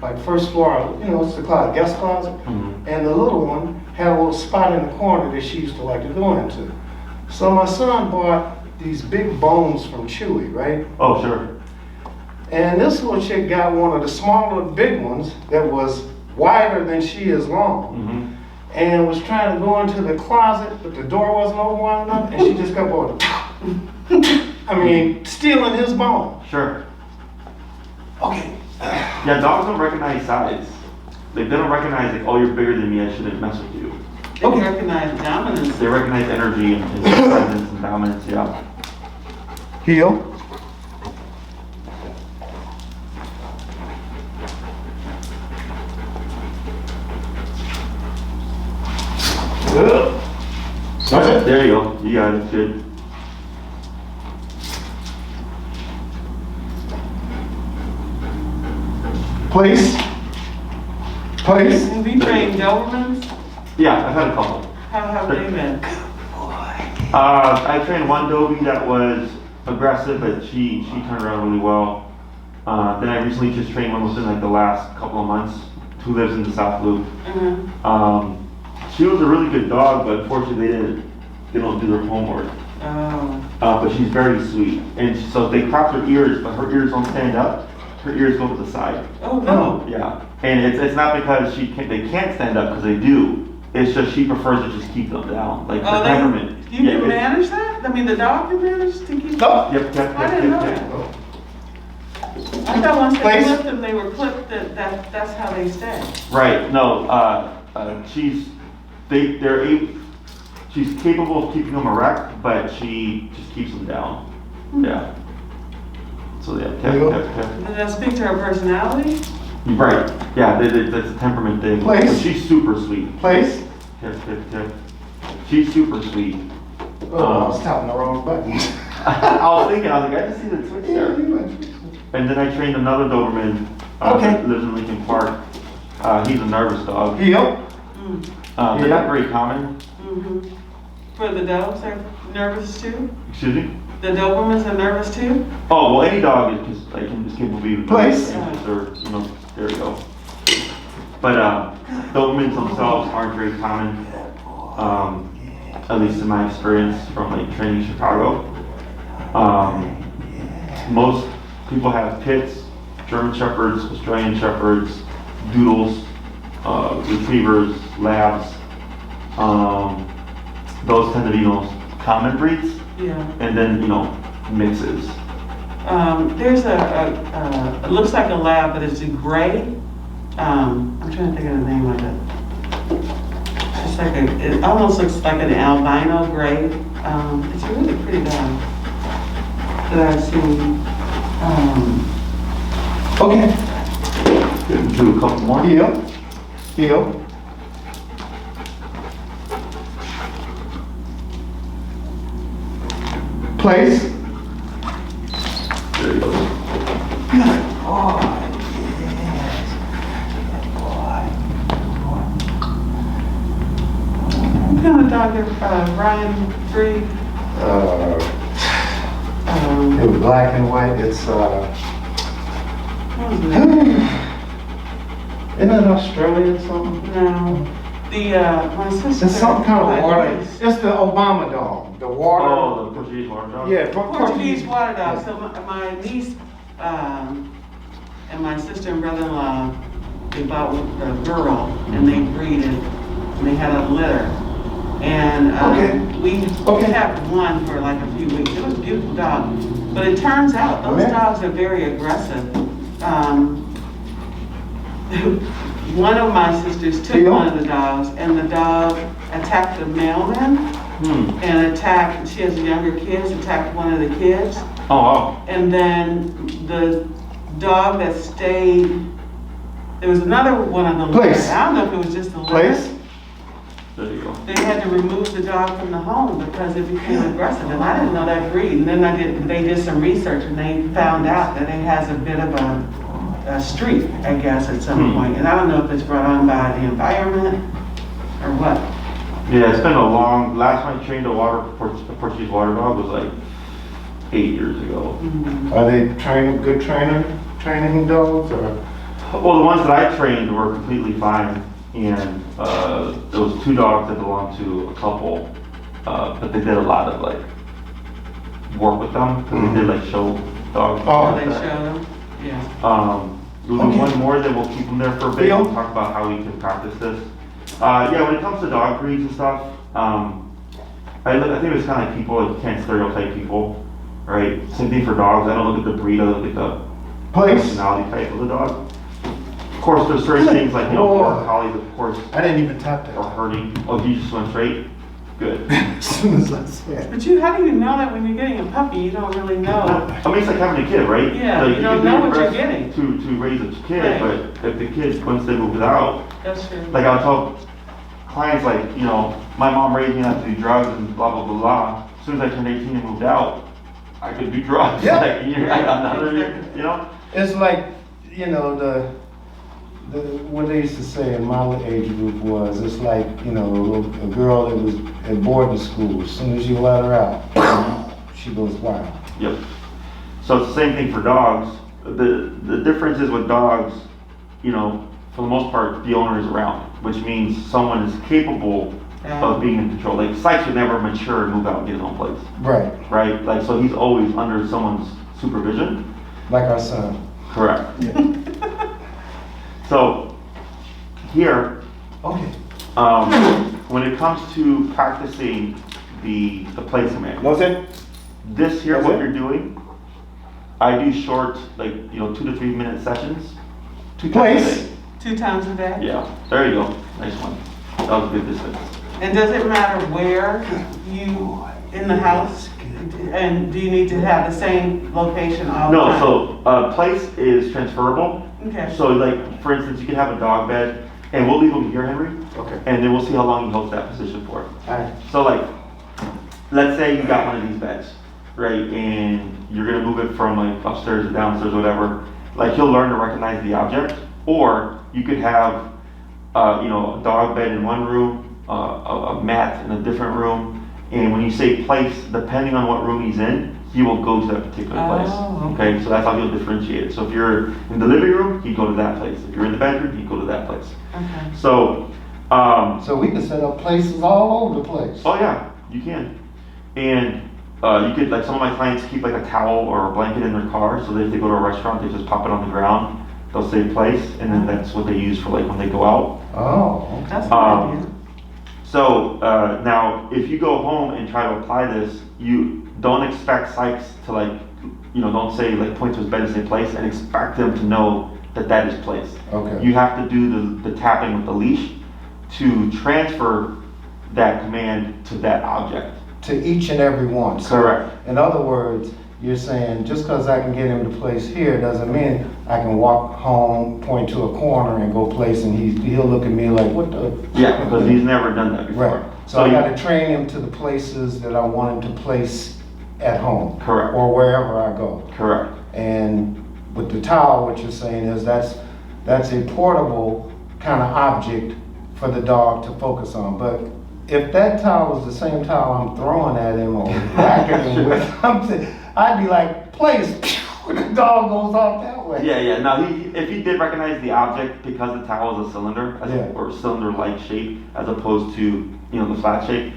[SPEAKER 1] our first floor. You know, it's the closet, guest closet, and the little one had a little spot in the corner that she used to like to go into. So my son bought these big bones from Chewy, right?
[SPEAKER 2] Oh, sure.
[SPEAKER 1] And this little chick got one of the smaller big ones that was wider than she is long.
[SPEAKER 2] Mm-hmm.
[SPEAKER 1] And was trying to go into the closet, but the door wasn't open wide enough, and she just kept going. I mean, stealing his bone.
[SPEAKER 2] Sure.
[SPEAKER 1] Okay.
[SPEAKER 2] Yeah, dogs don't recognize size. Like, they don't recognize, like, oh, you're bigger than me, I shouldn't mess with you.
[SPEAKER 3] they recognize dominance.
[SPEAKER 2] They recognize energy and presence and dominance, yeah.
[SPEAKER 1] Heel. That's it.
[SPEAKER 2] There you go. You got it. Good.
[SPEAKER 1] Place.
[SPEAKER 3] Have you trained Dobermans?
[SPEAKER 2] Yeah, I've had a couple.
[SPEAKER 3] How have they been?
[SPEAKER 2] I trained one Dobie that was aggressive, but she turned around really well. Then I recently just trained one within like the last couple of months, who lives in the South Loop. She was a really good dog, but unfortunately they don't do their homework.
[SPEAKER 3] Oh.
[SPEAKER 2] But she's very sweet, and so they crop her ears, but her ears don't stand up. Her ears go to the side.
[SPEAKER 3] Oh, no.
[SPEAKER 2] Yeah, and it's not because they can't stand up, because they do. It's just she prefers to just keep them down, like her temperament.
[SPEAKER 3] You can manage that? I mean, the dog can manage to keep
[SPEAKER 1] No.
[SPEAKER 2] Yep.
[SPEAKER 3] I didn't know that. I thought once they
[SPEAKER 1] Place.
[SPEAKER 3] clipped them, they were clipped, that's how they stay.
[SPEAKER 2] Right. No. She's capable of keeping them erect, but she just keeps them down. Yeah. So yeah.
[SPEAKER 1] There you go.
[SPEAKER 3] Does that speak to her personality?
[SPEAKER 2] Right. Yeah. That's a temperament thing.
[SPEAKER 1] Place.
[SPEAKER 2] But she's super sweet.
[SPEAKER 1] Place.
[SPEAKER 2] Yep. She's super sweet.
[SPEAKER 1] Oh, I was tapping the wrong button.
[SPEAKER 2] I was like, I just see the switch there. And then I trained another Doberman that lives in Lincoln Park. He's a nervous dog.
[SPEAKER 1] Heel.
[SPEAKER 2] They're not very common.
[SPEAKER 3] For the dogs, they're nervous too?
[SPEAKER 2] Excuse me?
[SPEAKER 3] The Dobermans are nervous too?
[SPEAKER 2] Oh, well, any dog is just, like, can just capable of being
[SPEAKER 1] Place.
[SPEAKER 2] there you go. But Dobermans themselves aren't very common, at least in my experience from like training in Chicago. Most people have pits, German Shepherds, Australian Shepherds, Doodles, Retrievers, Labs. Those tend to be most common breeds.
[SPEAKER 3] Yeah.
[SPEAKER 2] And then, mixes.
[SPEAKER 3] There's it looks like a lab, but it's a gray. I'm trying to think of the name of it. It's like it almost looks like an albino gray. It's a really pretty dog that I've seen.
[SPEAKER 1] Okay.
[SPEAKER 2] Do a couple more.
[SPEAKER 1] Heel. Place.
[SPEAKER 2] There you go.
[SPEAKER 1] Good boy. Yes. Good boy.
[SPEAKER 3] What kind of dog did Ryan breed?
[SPEAKER 1] It was black and white. It's
[SPEAKER 3] What was it?
[SPEAKER 1] isn't it Australian something?
[SPEAKER 3] No. My sister.
[SPEAKER 1] It's some kind of water.
[SPEAKER 3] Portuguese.
[SPEAKER 1] It's the Obama dog. The water.
[SPEAKER 2] Oh, the Portuguese water dog?
[SPEAKER 1] Yeah,
[SPEAKER 3] Portuguese water dog.
[SPEAKER 1] Yeah.
[SPEAKER 3] So my niece and my sister and brother-in-law, they bought a girl and they breeded, and they had a litter. And we kept one for like a few weeks. It was a beautiful dog. But it turns out those dogs are very aggressive. One of my sisters took one of the dogs, and the dog attacked the mailman and she has younger kids, attacked one of the kids.
[SPEAKER 2] Oh, wow.
[SPEAKER 3] And then the dog that stayed, there was another one of them.
[SPEAKER 1] Place.
[SPEAKER 3] I don't know if it was just the litter.
[SPEAKER 1] Place.
[SPEAKER 2] There you go.
[SPEAKER 3] They had to remove the dog from the home because it became aggressive, and I didn't know that breed. And then they did some research, and they found out that it has a bit of a streak, I guess, at some point. And I don't know if it's brought on by the environment or what.
[SPEAKER 2] Yeah, it's been a long, last time I trained a Portuguese water dog was like 8 years ago.
[SPEAKER 1] Are they training dogs or?
[SPEAKER 2] Well, the ones that I trained were completely fine, and there was 2 dogs that belonged to a couple, but they did a lot of like work with them, because they did like show dogs.
[SPEAKER 1] Oh,
[SPEAKER 3] They
[SPEAKER 2] like that.
[SPEAKER 3] showed them, yeah.
[SPEAKER 2] We'll do one more, then we'll keep them there for a bit.
[SPEAKER 1] Deal.
[SPEAKER 2] We'll talk about how we can practice this. Yeah, when it comes to dog breeds and stuff, I think it's kind of like people, like, you can't stereotype people, right? Same thing for dogs. I don't look at the breed, I look at the
[SPEAKER 1] Place.
[SPEAKER 2] personality type of the dog. Of course, there's certain things like, border collies, of course,
[SPEAKER 1] I didn't even tap
[SPEAKER 2] are
[SPEAKER 1] that.
[SPEAKER 2] hurting. Oh, you just went straight? Good.
[SPEAKER 1] As soon as I said.
[SPEAKER 3] But how do you know that when you're getting a puppy? You don't really know.
[SPEAKER 2] I mean, it's like having a kid, right?
[SPEAKER 3] Yeah,
[SPEAKER 2] Like,
[SPEAKER 3] you don't
[SPEAKER 2] can
[SPEAKER 3] know
[SPEAKER 2] be
[SPEAKER 3] what you're
[SPEAKER 2] aggressive
[SPEAKER 3] getting.
[SPEAKER 2] To raise a kid,
[SPEAKER 3] Right.
[SPEAKER 2] but if the kid, once they move it out,
[SPEAKER 3] That's true.
[SPEAKER 2] like I'll tell clients, like, my mom raised me not to do drugs and blah, blah, blah, blah. As soon as I turned 18 and moved out, I could do drugs.
[SPEAKER 1] Yeah.
[SPEAKER 2] Like, I got another year,
[SPEAKER 1] It's like, what they used to say in my age group was, it's like, a girl that was at boarding school. As soon as you let her out, she goes wild.
[SPEAKER 2] Yep. So it's the same thing for dogs. The difference is with dogs, for the most part, the owner is around, which means someone is capable of being in control. Like Sykes would never mature and move out and get his own place.
[SPEAKER 1] Right.
[SPEAKER 2] Right? Like, so he's always under someone's supervision.
[SPEAKER 1] Like our son.
[SPEAKER 2] Correct. So here,
[SPEAKER 1] Okay.
[SPEAKER 2] when it comes to practicing the place command,
[SPEAKER 1] That's it?
[SPEAKER 2] this here,
[SPEAKER 1] That's
[SPEAKER 2] what
[SPEAKER 1] it?
[SPEAKER 2] you're doing, I do short, like, 2 to 3 minute sessions. 2 times a
[SPEAKER 1] Place.
[SPEAKER 2] day.
[SPEAKER 3] 2 times a day?
[SPEAKER 2] Yeah, there you go. Nice one. That was a good distance.
[SPEAKER 3] And does it matter where you, in the house? And do you need to have the same location all the
[SPEAKER 2] No,
[SPEAKER 3] time?
[SPEAKER 2] so place is transferable.
[SPEAKER 3] Okay.
[SPEAKER 2] So, like, for instance, you can have a dog bed, and we'll leave them here, Henry,
[SPEAKER 1] Okay.
[SPEAKER 2] and then we'll see how long he holds that position for.
[SPEAKER 1] Alright.
[SPEAKER 2] So, like, let's say you got one of these beds, right, and you're gonna move it from like upstairs to downstairs, whatever. Like, he'll learn to recognize the object, or you could have, a dog bed in one room, a mat in a different room, and when you say place, depending on what room he's in, he will go to that particular place.
[SPEAKER 3] Oh,
[SPEAKER 2] Okay, so that's how you'll differentiate it. So if you're in the living room, he'd go to that place. If you're in the bedroom, he'd go to that place.
[SPEAKER 3] Okay.
[SPEAKER 2] So,
[SPEAKER 1] So we can set up places all over the place.
[SPEAKER 2] oh yeah, you can. And you could, like, some of my clients keep like a towel or a blanket in their car, so that if they go to a restaurant, they just pop it on the ground. They'll say place, and then that's what they use for like when they go out.
[SPEAKER 1] Oh, okay.
[SPEAKER 3] That's a good idea.
[SPEAKER 2] So now, if you go home and try to apply this, you don't expect Sykes to, like, don't say, like, point to his bed and say place, and expect him to know that that is place.
[SPEAKER 1] Okay.
[SPEAKER 2] You have to do the tapping with the leash to transfer that command to that object.
[SPEAKER 1] To each and every one. So,
[SPEAKER 2] Correct.
[SPEAKER 1] in other words, you're saying just because I can get him to place here doesn't mean I can walk home, point to a corner, and go place, and he'll look at me like, what the?
[SPEAKER 2] Yeah, because he's never done that before.
[SPEAKER 1] Right. So I
[SPEAKER 2] you-
[SPEAKER 1] got to train him to the places that I want him to place at home.
[SPEAKER 2] Correct.
[SPEAKER 1] Or wherever I go.
[SPEAKER 2] Correct.
[SPEAKER 1] And with the towel, what you're saying is that's a portable kind of object for the dog to focus on. But if that towel is the same towel I'm throwing at him or whacking him with something, I'd be like, place, the dog goes off that way.
[SPEAKER 2] Yeah. Now, if he did recognize the object because the towel is a cylinder or cylinder-like shape as opposed to the flat shape,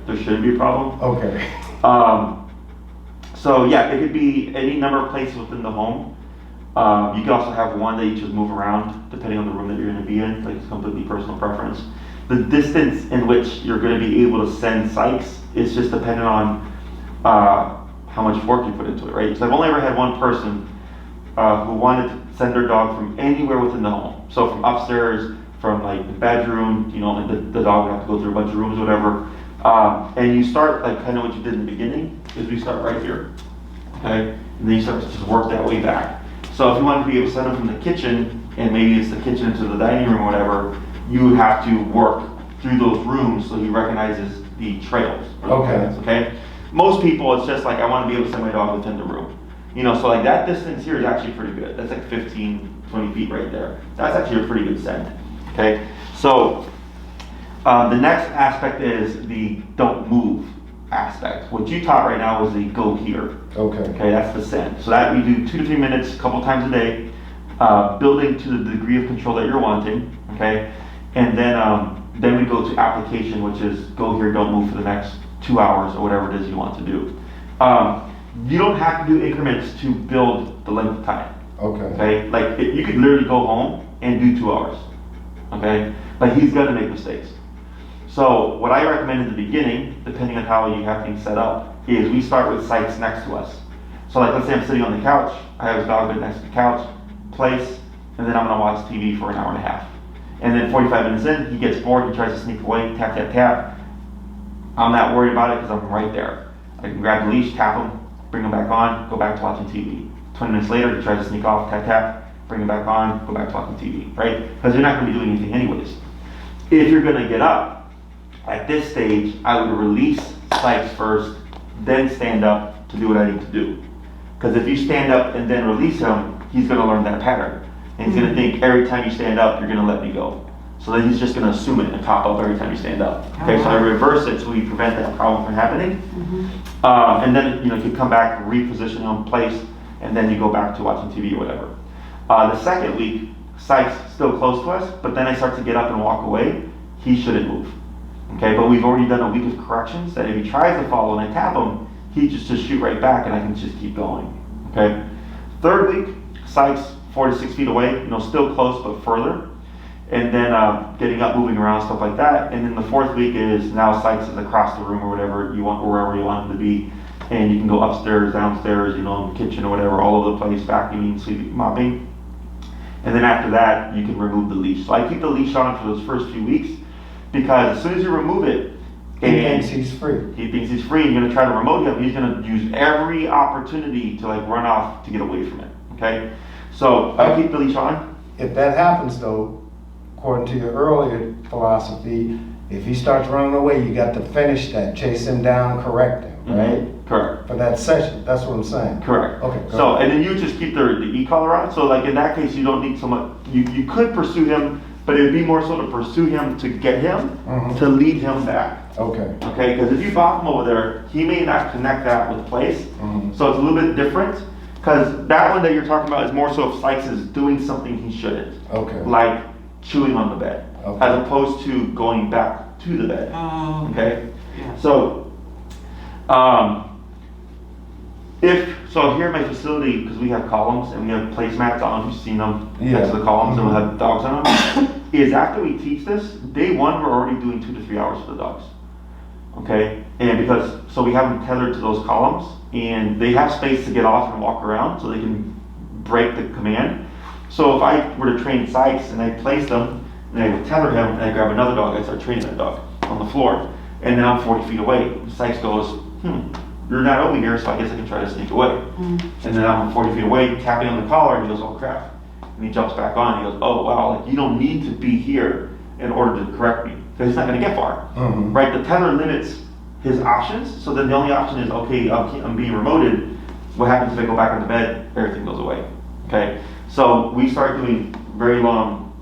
[SPEAKER 2] there shouldn't be a problem.
[SPEAKER 1] Okay.
[SPEAKER 2] So yeah, it could be any number of places within the home. You can also have one that you just move around depending on the room that you're going to be in. Like, it's completely personal preference. The distance in which you're going to be able to send Sykes is just dependent on how much work you put into it, right? So I've only ever had one person who wanted to send their dog from anywhere within the home. So from upstairs, from like the bedroom, and the dog would have to go through a bunch of rooms, whatever. And you start like kind of what you did in the beginning, is we start right here, okay? And then you start to just work that way back. So if you wanted to be able to send him from the kitchen, and maybe it's the kitchen into the dining room or whatever, you would have to work through those rooms so he recognizes the trails. Okay? Most people, it's just like, I want to be able to send my dog within the room. So like that distance here is actually pretty good. That's like 15, 20 feet right there. That's actually a pretty good send. Okay? So the next aspect is the don't move aspect. What you taught right now was the go here. Okay, that's the send. So that we do 2 to 3 minutes, a couple times a day, building to the degree of control that you're wanting. Okay, and then we go to application, which is go here, don't move for the next 2 hours or whatever it is you want to do. You don't have to do increments to build the length of time. Okay, like you could literally go home and do 2 hours. Okay, but he's gonna make mistakes. So what I recommend in the beginning, depending on how you have things set up, is we start with Sykes next to us. So like, let's say I'm sitting on the couch, I have his dog bed next to the couch, place, and then I'm gonna watch TV for an hour and a half. And then 45 minutes in, he gets bored, he tries to sneak away, tap, tap, tap. I'm not worried about it because I'm right there. I can grab the leash, tap him, bring him back on, go back to watching TV. 20 minutes later, he tries to sneak off, tap, tap, bring him back on, go back to watching TV, right? Because you're not gonna be doing anything anyways. If you're gonna get up, at this stage, I would release Sykes first, then stand up to do what I need to do. Because if you stand up and then release him, he's going to learn that pattern. And he's going to think every time you stand up, you're going to let me go. So then he's just going to assume it and pop up every time you stand up. Okay, so I reverse it so we prevent that problem from happening. And then you come back, reposition him in place, and then you go back to watching TV or whatever. The second week, Sykes still close to us, but then I start to get up and walk away. He shouldn't move. Okay, but we've already done a week of corrections that if he tries to follow and I tap him, he just shoot right back and I can just keep going. Okay. Third week, Sykes 4 to 6 feet away, still close but further. And then getting up, moving around, stuff like that. And then the fourth week is now Sykes is across the room or whatever you want, wherever you want him to be. And you can go upstairs, downstairs, in the kitchen or whatever, all over the place, vacuuming, sweeping, mopping. And then after that, you can remove the leash. So I keep the leash on for those first few weeks, because as soon as you remove it,
[SPEAKER 1] he thinks he's free.
[SPEAKER 2] He thinks he's free. You're going to try to remote him. He's going to use every opportunity to run off to get away from it. Okay, so I keep the leash on.
[SPEAKER 1] If that happens, though, according to your earlier philosophy, if he starts running away, you got to finish that, chase him down, correct him, right?
[SPEAKER 2] Correct.
[SPEAKER 1] For that session, that's what I'm saying.
[SPEAKER 2] Correct.
[SPEAKER 1] Okay.
[SPEAKER 2] So and then you just keep the e-collar on. So like in that case, you don't need so much. You could pursue him. But it would be more so to pursue him, to get him, to lead him back.
[SPEAKER 1] Okay.
[SPEAKER 2] Okay, because if you bop him over there, he may not connect that with place. So it's a little bit different. Because that one that you're talking about is more so if Sykes is doing something he shouldn't. Okay. Like chewing on the bed. Okay. As opposed to going back to the bed. Okay? Yeah. So, so here in my facility, because we have columns and we have placemats, I don't know if you've seen them next to the columns, and we'll have dogs on them, is after we teach this, day one we're already doing 2 to 3 hours for the dogs. Okay? And so we have them tethered to those columns, and they have space to get off and walk around so they can break the command. So if I were to train Sykes and I place them, and I would tether him, and I grab another dog, I start training that dog on the floor, and then I'm 40 feet away. Sykes goes, you're not over here, so I guess I can try to sneak away. And then I'm 40 feet away, tapping on the collar, and he goes, oh crap. And he jumps back on, and he goes, oh wow, you don't need to be here in order to correct me, because he's not going to get far. Right? The tether limits his options. So then the only option is, okay, I'm being remoted. What happens if I go back into bed? Everything goes away. Okay, so we start doing very long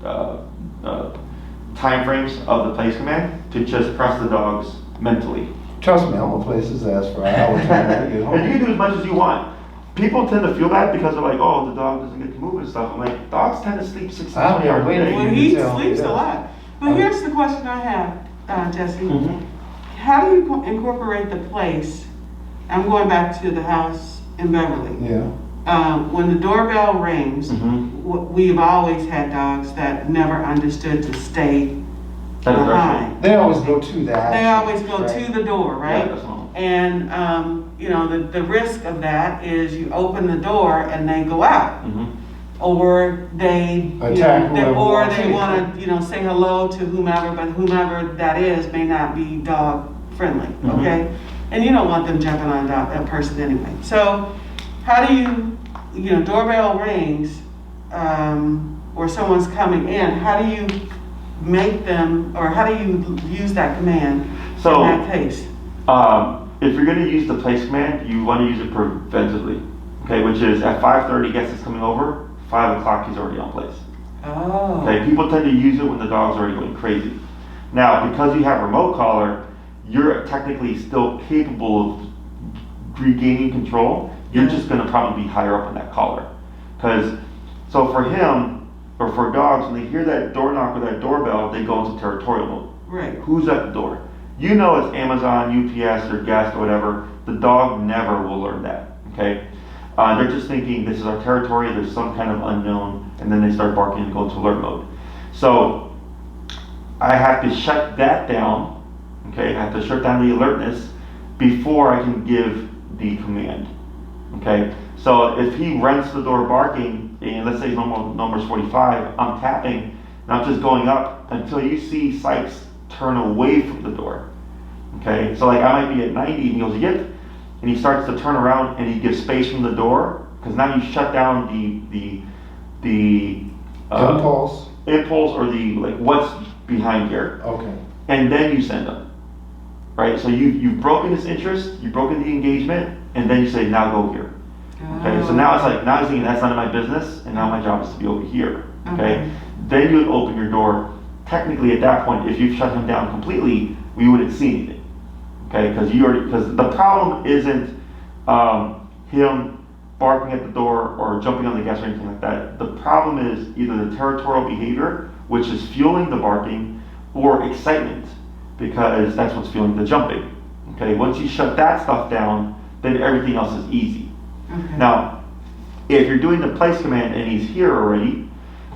[SPEAKER 2] time frames of the place command to just press the dogs mentally.
[SPEAKER 1] Trust me, I'm gonna place his ass for an hour trying to get home.
[SPEAKER 2] And you can do as much as you want. People tend to feel that because they're like, oh, the dog doesn't get to move and stuff. I'm like, dogs tend to sleep 6 to 20 hours a day.
[SPEAKER 3] Well, he sleeps a lot. But here's the question I have, Jesse.
[SPEAKER 2] Mhm.
[SPEAKER 3] How do you incorporate the place? I'm going back to the house in Beverly.
[SPEAKER 1] Yeah.
[SPEAKER 3] When the doorbell rings,
[SPEAKER 2] Mhm.
[SPEAKER 3] we've always had dogs that never understood to stay
[SPEAKER 2] That is
[SPEAKER 3] behind.
[SPEAKER 1] They always go to that.
[SPEAKER 3] They always go to the door,
[SPEAKER 2] Yeah,
[SPEAKER 3] right?
[SPEAKER 2] that's normal.
[SPEAKER 3] And, you know, the risk of that is you open the door and they go out.
[SPEAKER 2] Mhm.
[SPEAKER 3] Or they,
[SPEAKER 1] Attack whoever
[SPEAKER 3] or
[SPEAKER 1] walks
[SPEAKER 3] they
[SPEAKER 1] in.
[SPEAKER 3] want to, say hello to whomever, but whomever that is may not be dog friendly,
[SPEAKER 2] Mhm.
[SPEAKER 3] okay? And you don't want them jumping on that person anyway. So how do you, doorbell rings, or someone's coming in, how do you make them, or how do you use that command
[SPEAKER 2] So,
[SPEAKER 3] in that case?
[SPEAKER 2] if you're going to use the place command, you want to use it preventively, okay? Which is at 5:30, guest is coming over. 5 o'clock, he's already on place.
[SPEAKER 3] Oh.
[SPEAKER 2] Okay, people tend to use it when the dog's already going crazy. Now, because you have remote collar, you're technically still capable of regaining control. You're just going to probably be higher up on that collar. So for him, or for dogs, when they hear that door knock or that doorbell, they go into territorial mode.
[SPEAKER 3] Right.
[SPEAKER 2] Who's at the door? You know it's Amazon, UPS, or guest, or whatever. The dog never will learn that, okay? They're just thinking this is our territory, there's some kind of unknown, and then they start barking and go into alert mode. So I have to shut that down, okay? I have to shut down the alertness before I can give the command, okay? So if he rents the door barking, and let's say his number's 45, I'm tapping, and I'm just going up until you see Sykes turn away from the door, okay? So like I might be at 90, and he goes, yip, and he starts to turn around and he gives space from the door, because now you shut down the
[SPEAKER 1] Impulse.
[SPEAKER 2] or the like what's behind here,
[SPEAKER 1] Okay.
[SPEAKER 2] and then you send them, right? So you've broken his interest, you've broken the engagement, and then you say now go here. Okay, so now it's like now he's thinking that's none of my business, and now my job is to be over here. Okay, then you would open your door. Technically, at that point, if you've shut him down completely, we wouldn't see anything. Okay, because the problem isn't him barking at the door or jumping on the gas or anything like that. The problem is either the territorial behavior, which is fueling the barking, or excitement, because that's what's fueling the jumping. Okay, once you shut that stuff down, then everything else is easy.
[SPEAKER 3] Okay.
[SPEAKER 2] Now, if you're doing the place command and he's here already,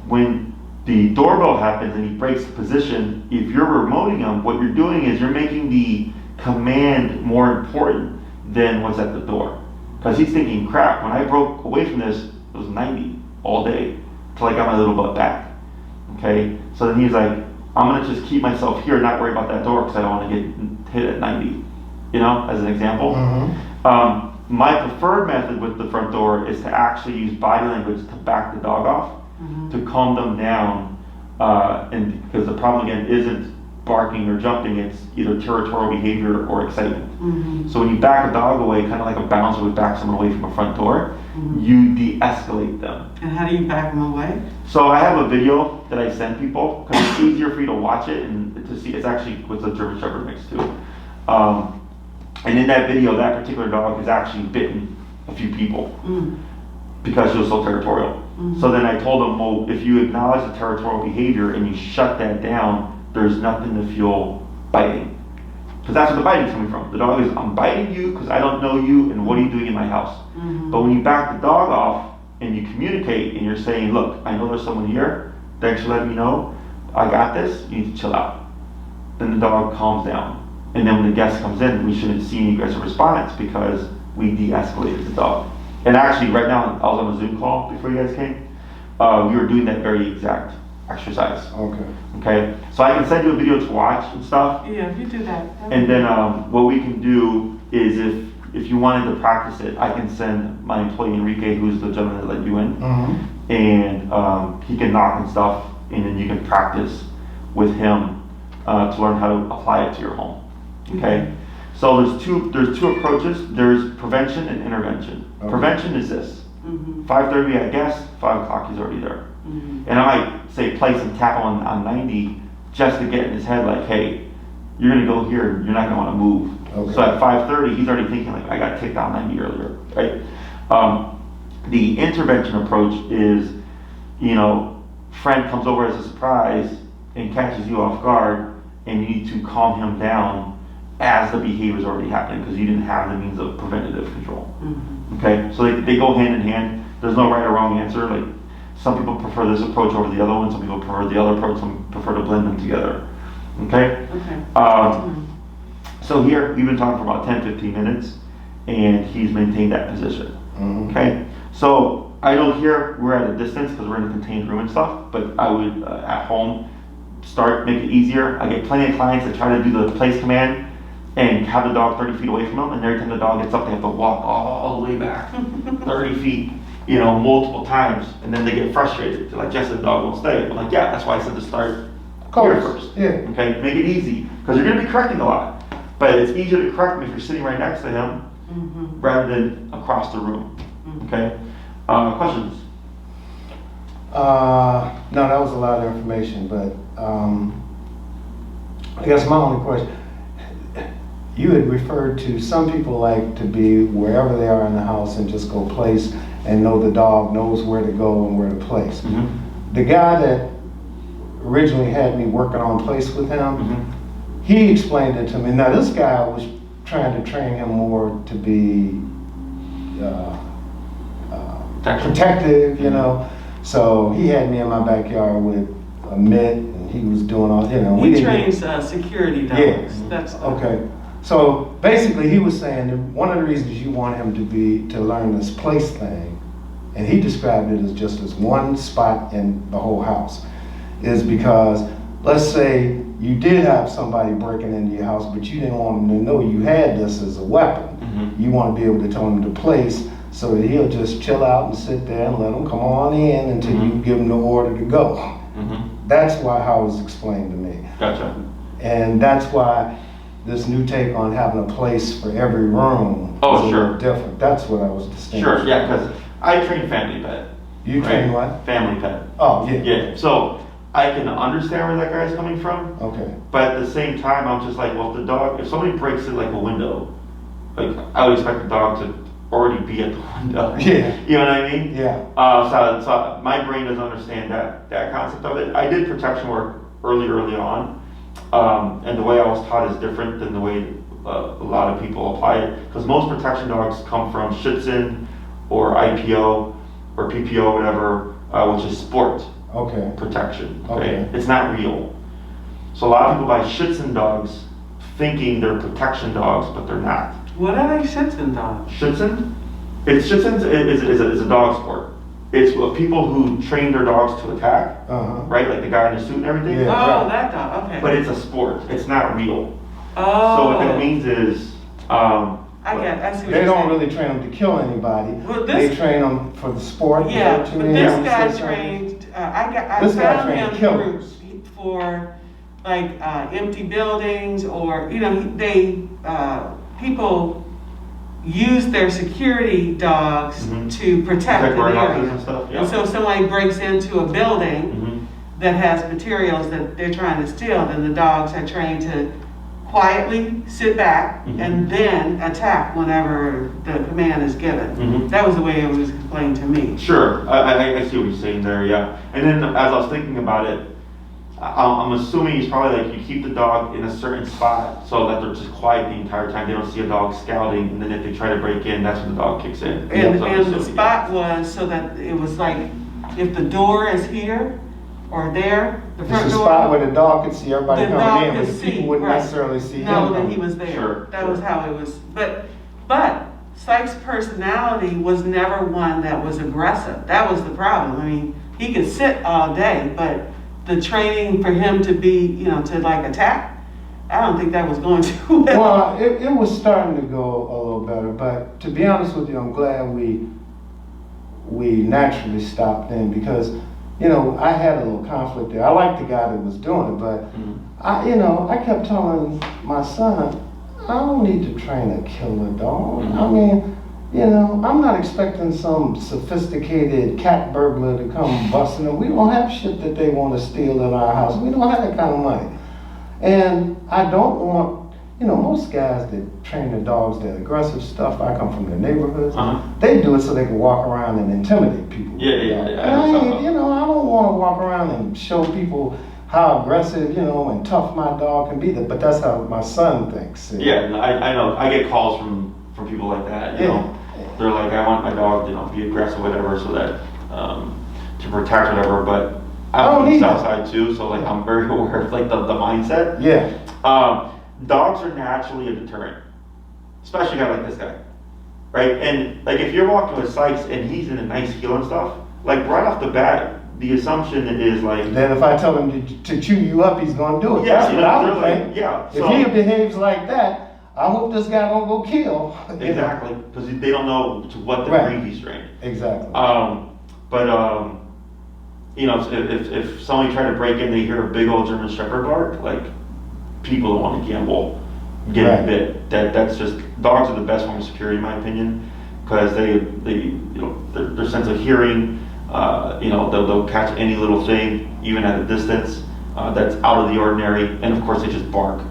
[SPEAKER 2] when the doorbell happens and he breaks the position, if you're remoting him, what you're doing is you're making the command more important than what's at the door. Because he's thinking, crap, when I broke away from this, it was 90 all day until I got my little butt back. Okay? So then he's like, I'm going to just keep myself here and not worry about that door because I don't want to get hit at 90. You know, as an example.
[SPEAKER 1] Mm-hmm.
[SPEAKER 2] My preferred method with the front door is to actually use body language to back the dog off, to calm them down, and because the problem again isn't barking or jumping, it's either territorial behavior or excitement. So when you back a dog away, kind of like a bouncer would back someone away from a front door, you de-escalate them.
[SPEAKER 3] And how do you back them away?
[SPEAKER 2] So I have a video that I send people because it's easier for you to watch it and to see. It's actually with the German Shepherd mix too. And in that video, that particular dog has actually bitten a few people because she was so territorial. So then I told them, well, if you acknowledge the territorial behavior and you shut that down, there's nothing to fuel biting. Because that's where the biting's coming from. The dog is, I'm biting you because I don't know you and what are you doing in my house? But when you back the dog off and you communicate and you're saying, look, I know there's someone here, thanks for letting me know, I got this, you need to chill out. Then the dog calms down. And then when the guest comes in, we shouldn't see any aggressive response because we de-escalated the dog. And actually, right now, I was on a Zoom call before you guys came. We were doing that very exact exercise. Okay. So I can send you a video to watch and stuff.
[SPEAKER 3] Yeah, if you do that.
[SPEAKER 2] And then what we can do is if you wanted to practice it, I can send my employee Enrique, who's the gentleman that let you in, and he can knock and stuff, and then you can practice with him to learn how to apply it to your home. Okay, So there's two approaches. There's prevention and intervention.
[SPEAKER 1] Okay.
[SPEAKER 2] Prevention is this. 5:30 we had guests, 5 o'clock he's already there. And I might say place and tackle on 90 just to get in his head like, hey, you're gonna go here, you're not gonna wanna move.
[SPEAKER 1] Okay.
[SPEAKER 2] So at 5:30 he's already thinking like, I got kicked out 90 earlier, right? The intervention approach is, friend comes over as a surprise and catches you off guard, and you need to calm him down as the behavior is already happening because you didn't have the means of preventative control. Okay, so they go hand in hand. There's no right or wrong answer. Like some people prefer this approach over the other one. Some people prefer the other approach. Some prefer to blend them together. Okay. So here we've been talking for about 10-15 minutes, and he's maintained that position. Okay. So I know here we're at a distance because we're in a contained room and stuff. But I would at home make it easier. I get plenty of clients that try to do the place command and have the dog 30 feet away from them, and every time the dog gets up, they have to walk all the way back 30 feet, multiple times, and then they get frustrated. They're like, Jess, the dog won't stay. I'm like, yeah, that's why I said to start here first.
[SPEAKER 1] Yeah.
[SPEAKER 2] Okay, make it easy, because you're going to be correcting a lot, but it's easier to correct him if you're sitting right next to him rather than across the room. Okay, questions?
[SPEAKER 1] No, that was a lot of information, but I guess my only question, you had referred to some people like to be wherever they are in the house and just go place and know the dog knows where to go and where to place. The guy that originally had me working on place with him, he explained it to me. Now this guy was trying to train him more to be protective, So he had me in my backyard with a mitt, and he was doing all,
[SPEAKER 3] He trains security dogs.
[SPEAKER 1] Yeah.
[SPEAKER 3] That's
[SPEAKER 1] Okay. So basically, he was saying that one of the reasons you want him to learn this place thing, and he described it as just as one spot in the whole house, is because let's say you did have somebody breaking into your house, but you didn't want them to know you had this as a weapon. You want to be able to tell him to place, so that he'll just chill out and sit there and let him come on in until you give him the order to go. That's how it was explained to me.
[SPEAKER 2] Gotcha.
[SPEAKER 1] And that's why this new take on having a place for every room is a little different. That's what I was distinguishing.
[SPEAKER 2] Sure, yeah, because I train family pet.
[SPEAKER 1] You train what?
[SPEAKER 2] Family pet.
[SPEAKER 1] Oh, yeah.
[SPEAKER 2] Yeah, so I can understand where that guy's coming from.
[SPEAKER 1] Okay.
[SPEAKER 2] But at the same time, I'm just like, well, if somebody breaks it like a window, like I would expect the dog to already be at the window.
[SPEAKER 1] Yeah.
[SPEAKER 2] You know what I mean?
[SPEAKER 1] Yeah.
[SPEAKER 2] So my brain doesn't understand that concept of it. I did protection work early on, and the way I was taught is different than the way a lot of people apply it. Because most protection dogs come from Schutzen or IPO or PPO, whatever, which is sport protection. Okay. It's not real. So a lot of people buy Schutzen dogs thinking they're protection dogs, but they're not.
[SPEAKER 3] What are they Schutzen dogs?
[SPEAKER 2] Schutzen? Schutzen is a dog sport. It's people who train their dogs to attack, right? Like the guy in the suit and everything.
[SPEAKER 1] Yeah,
[SPEAKER 3] right. That dog, okay.
[SPEAKER 2] But it's a sport. It's not real.
[SPEAKER 3] Oh.
[SPEAKER 2] So what that means is,
[SPEAKER 3] I see what
[SPEAKER 1] They
[SPEAKER 3] you're
[SPEAKER 1] don't
[SPEAKER 3] saying.
[SPEAKER 1] really train them to kill anybody.
[SPEAKER 3] Well,
[SPEAKER 1] they train them for the sport.
[SPEAKER 3] Yeah,
[SPEAKER 1] Is that what
[SPEAKER 3] but
[SPEAKER 1] you
[SPEAKER 3] this
[SPEAKER 1] mean?
[SPEAKER 3] guy trained, I
[SPEAKER 1] This guy
[SPEAKER 3] found
[SPEAKER 1] trained
[SPEAKER 3] him
[SPEAKER 1] killers.
[SPEAKER 3] for like empty buildings or, people use their security dogs to protect an
[SPEAKER 2] warehouses
[SPEAKER 3] area.
[SPEAKER 2] and stuff. Yeah.
[SPEAKER 3] And so if somebody breaks into a building that has materials that they're trying to steal, then the dogs are trained to quietly sit back and then attack whenever the command is given. That was the way it was explained to me.
[SPEAKER 2] Sure, I see what you're saying there, yeah. And then as I was thinking about it, I'm assuming it's probably like you keep the dog in a certain spot so that they're just quiet the entire time. They don't see a dog scouting, and then if they try to break in, that's when the dog kicks in.
[SPEAKER 3] And
[SPEAKER 2] So
[SPEAKER 3] the spot was so that it was like, if the door is here or there, the front
[SPEAKER 1] It's a
[SPEAKER 3] door.
[SPEAKER 1] spot where the dog could see everybody
[SPEAKER 3] the dog
[SPEAKER 1] coming in,
[SPEAKER 3] could
[SPEAKER 1] but
[SPEAKER 3] see,
[SPEAKER 1] people wouldn't
[SPEAKER 3] right.
[SPEAKER 1] necessarily see him.
[SPEAKER 3] know that
[SPEAKER 1] coming.
[SPEAKER 3] he was there.
[SPEAKER 2] Sure,
[SPEAKER 3] That was how it was. But Sykes' personality was never one that was aggressive. That was the problem. I mean, he could sit all day, but the training for him to be, to like attack, I don't think that was going too well.
[SPEAKER 1] Well, it was starting to go a little better, but to be honest with you, I'm glad we naturally stopped in because, I had a little conflict there. I liked the guy that was doing it, but I kept telling my son, I don't need to train a killer dog. I mean, you know, I'm not expecting some sophisticated cat burglar to come busting them. We don't have shit that they want to steal at our house. We don't have that kind of money. And I don't want, you know, most guys that train their dogs, that aggressive stuff, I come from the neighborhoods, they do it so they can walk around and intimidate people.
[SPEAKER 2] Yeah.
[SPEAKER 1] You know, I don't want to walk around and show people how aggressive, you know, and tough my dog can be. But that's how my son thinks.
[SPEAKER 2] Yeah, I know. I get calls from people like that, you know. They're like, I want my dog, you know, be aggressive, whatever, so that, to protect whatever, but I don't need South Side too, so like, I'm very aware of like the mindset.
[SPEAKER 1] Yeah.
[SPEAKER 2] Dogs are naturally a deterrent, especially a guy like this guy, right? And like, if you're walking with Sykes and he's in a nice heel and stuff, like right off the bat, the assumption is like...
[SPEAKER 1] Then if I tell him to chew you up, he's gonna do it.
[SPEAKER 2] Yeah,
[SPEAKER 1] that's what I would think.
[SPEAKER 2] Yeah.
[SPEAKER 1] If he behaves like that, I hope this guy don't go kill.
[SPEAKER 2] Exactly, because they don't know to what degree he's trained.
[SPEAKER 1] Exactly.
[SPEAKER 2] You know, if somebody tried to break in, they hear a big old German Shepherd bark, like, people don't want to gamble getting bit. That's just, dogs are the best form of security in my opinion, because they you know, their sense of hearing, you know, they'll catch any little thing, even at a distance, that's out of the ordinary, and of course they just bark.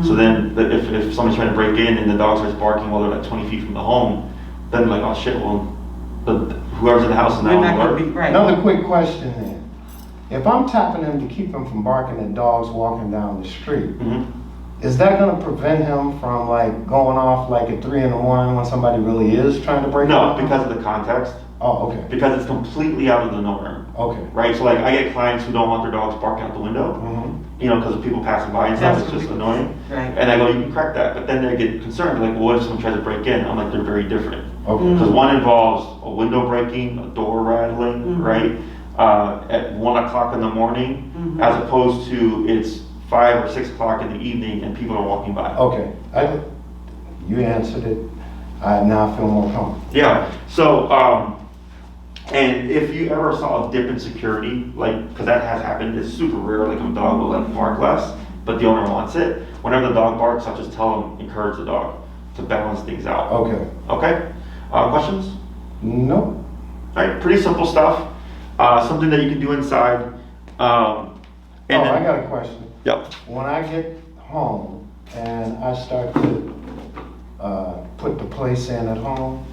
[SPEAKER 2] So then, if somebody's trying to break in and the dog starts barking while they're like 20 feet from the home, then like, oh shit, well, whoever's in the house is now alert.
[SPEAKER 1] Another quick question then. If I'm tapping him to keep him from barking at dogs walking down the street, is that going to prevent him from like going off like at 3 in the morning when somebody really is trying to break in?
[SPEAKER 2] No, because of the context.
[SPEAKER 1] Oh, okay.
[SPEAKER 2] Because it's completely out of the norm.
[SPEAKER 1] Okay.
[SPEAKER 2] Right? So like, I get clients who don't want their dogs barking out the window, you know, because of people passing by and stuff, it's just annoying.
[SPEAKER 3] Right.
[SPEAKER 2] And I go, you can correct that. But then they get concerned, like, well, what if someone tries to break in? I'm like, they're very different.
[SPEAKER 1] Okay.
[SPEAKER 2] Because one involves a window breaking, a door rattling, right? At 1 o'clock in the morning, as opposed to it's 5 or 6 o'clock in the evening and people are walking by.
[SPEAKER 1] Okay. You answered it. I now feel more comfortable.
[SPEAKER 2] Yeah. So, and if you ever saw a dip in security, like, because that has happened, it's super rare, like a dog will like bark less, but the owner wants it. Whenever the dog barks, I'll just tell them, encourage the dog to balance things out.
[SPEAKER 1] Okay.
[SPEAKER 2] Okay? Questions?
[SPEAKER 1] No.
[SPEAKER 2] All right, pretty simple stuff. Something that you can do inside.
[SPEAKER 1] I got a question.
[SPEAKER 2] Yep.
[SPEAKER 1] When I get home and I start to put the place in at home,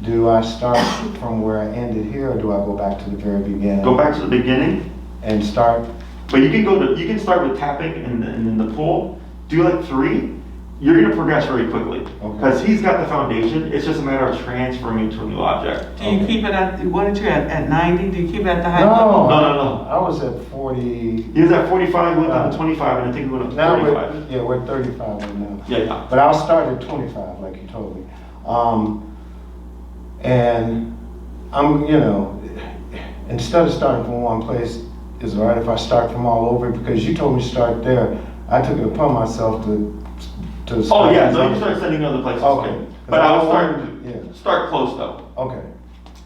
[SPEAKER 1] do I start from where I ended here, or do I go back to the very beginning?
[SPEAKER 2] Go back to the beginning.
[SPEAKER 1] And start?
[SPEAKER 2] But you can start with tapping in the pool. Do like 3. You're gonna progress very quickly. Because he's got the foundation. It's just a matter of transferring into a new object.
[SPEAKER 3] Do you keep it at, what did you at 90? Do you keep it at the high
[SPEAKER 1] No.
[SPEAKER 3] level?
[SPEAKER 2] No.
[SPEAKER 1] I was at 40.
[SPEAKER 2] He was at 45, went down to 25, and I think he went up to
[SPEAKER 1] Now
[SPEAKER 2] 35.
[SPEAKER 1] we're 35 right now.
[SPEAKER 2] Yeah.
[SPEAKER 1] But I'll start at 25, like you told me. And I'm, you know, instead of starting from one place, is it all right if I start from all over? Because you told me to start there. I took it upon myself to
[SPEAKER 2] Oh yeah, so you start sending other places.
[SPEAKER 1] Okay.
[SPEAKER 2] But I would start close though.
[SPEAKER 1] Okay.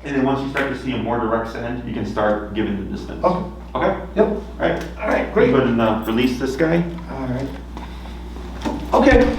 [SPEAKER 2] And then once you start to see a more direct send, you can start giving the distance.
[SPEAKER 1] Okay.
[SPEAKER 2] Okay?
[SPEAKER 1] Yep.
[SPEAKER 2] All right, great. Go ahead and release this guy.
[SPEAKER 1] All right. Okay.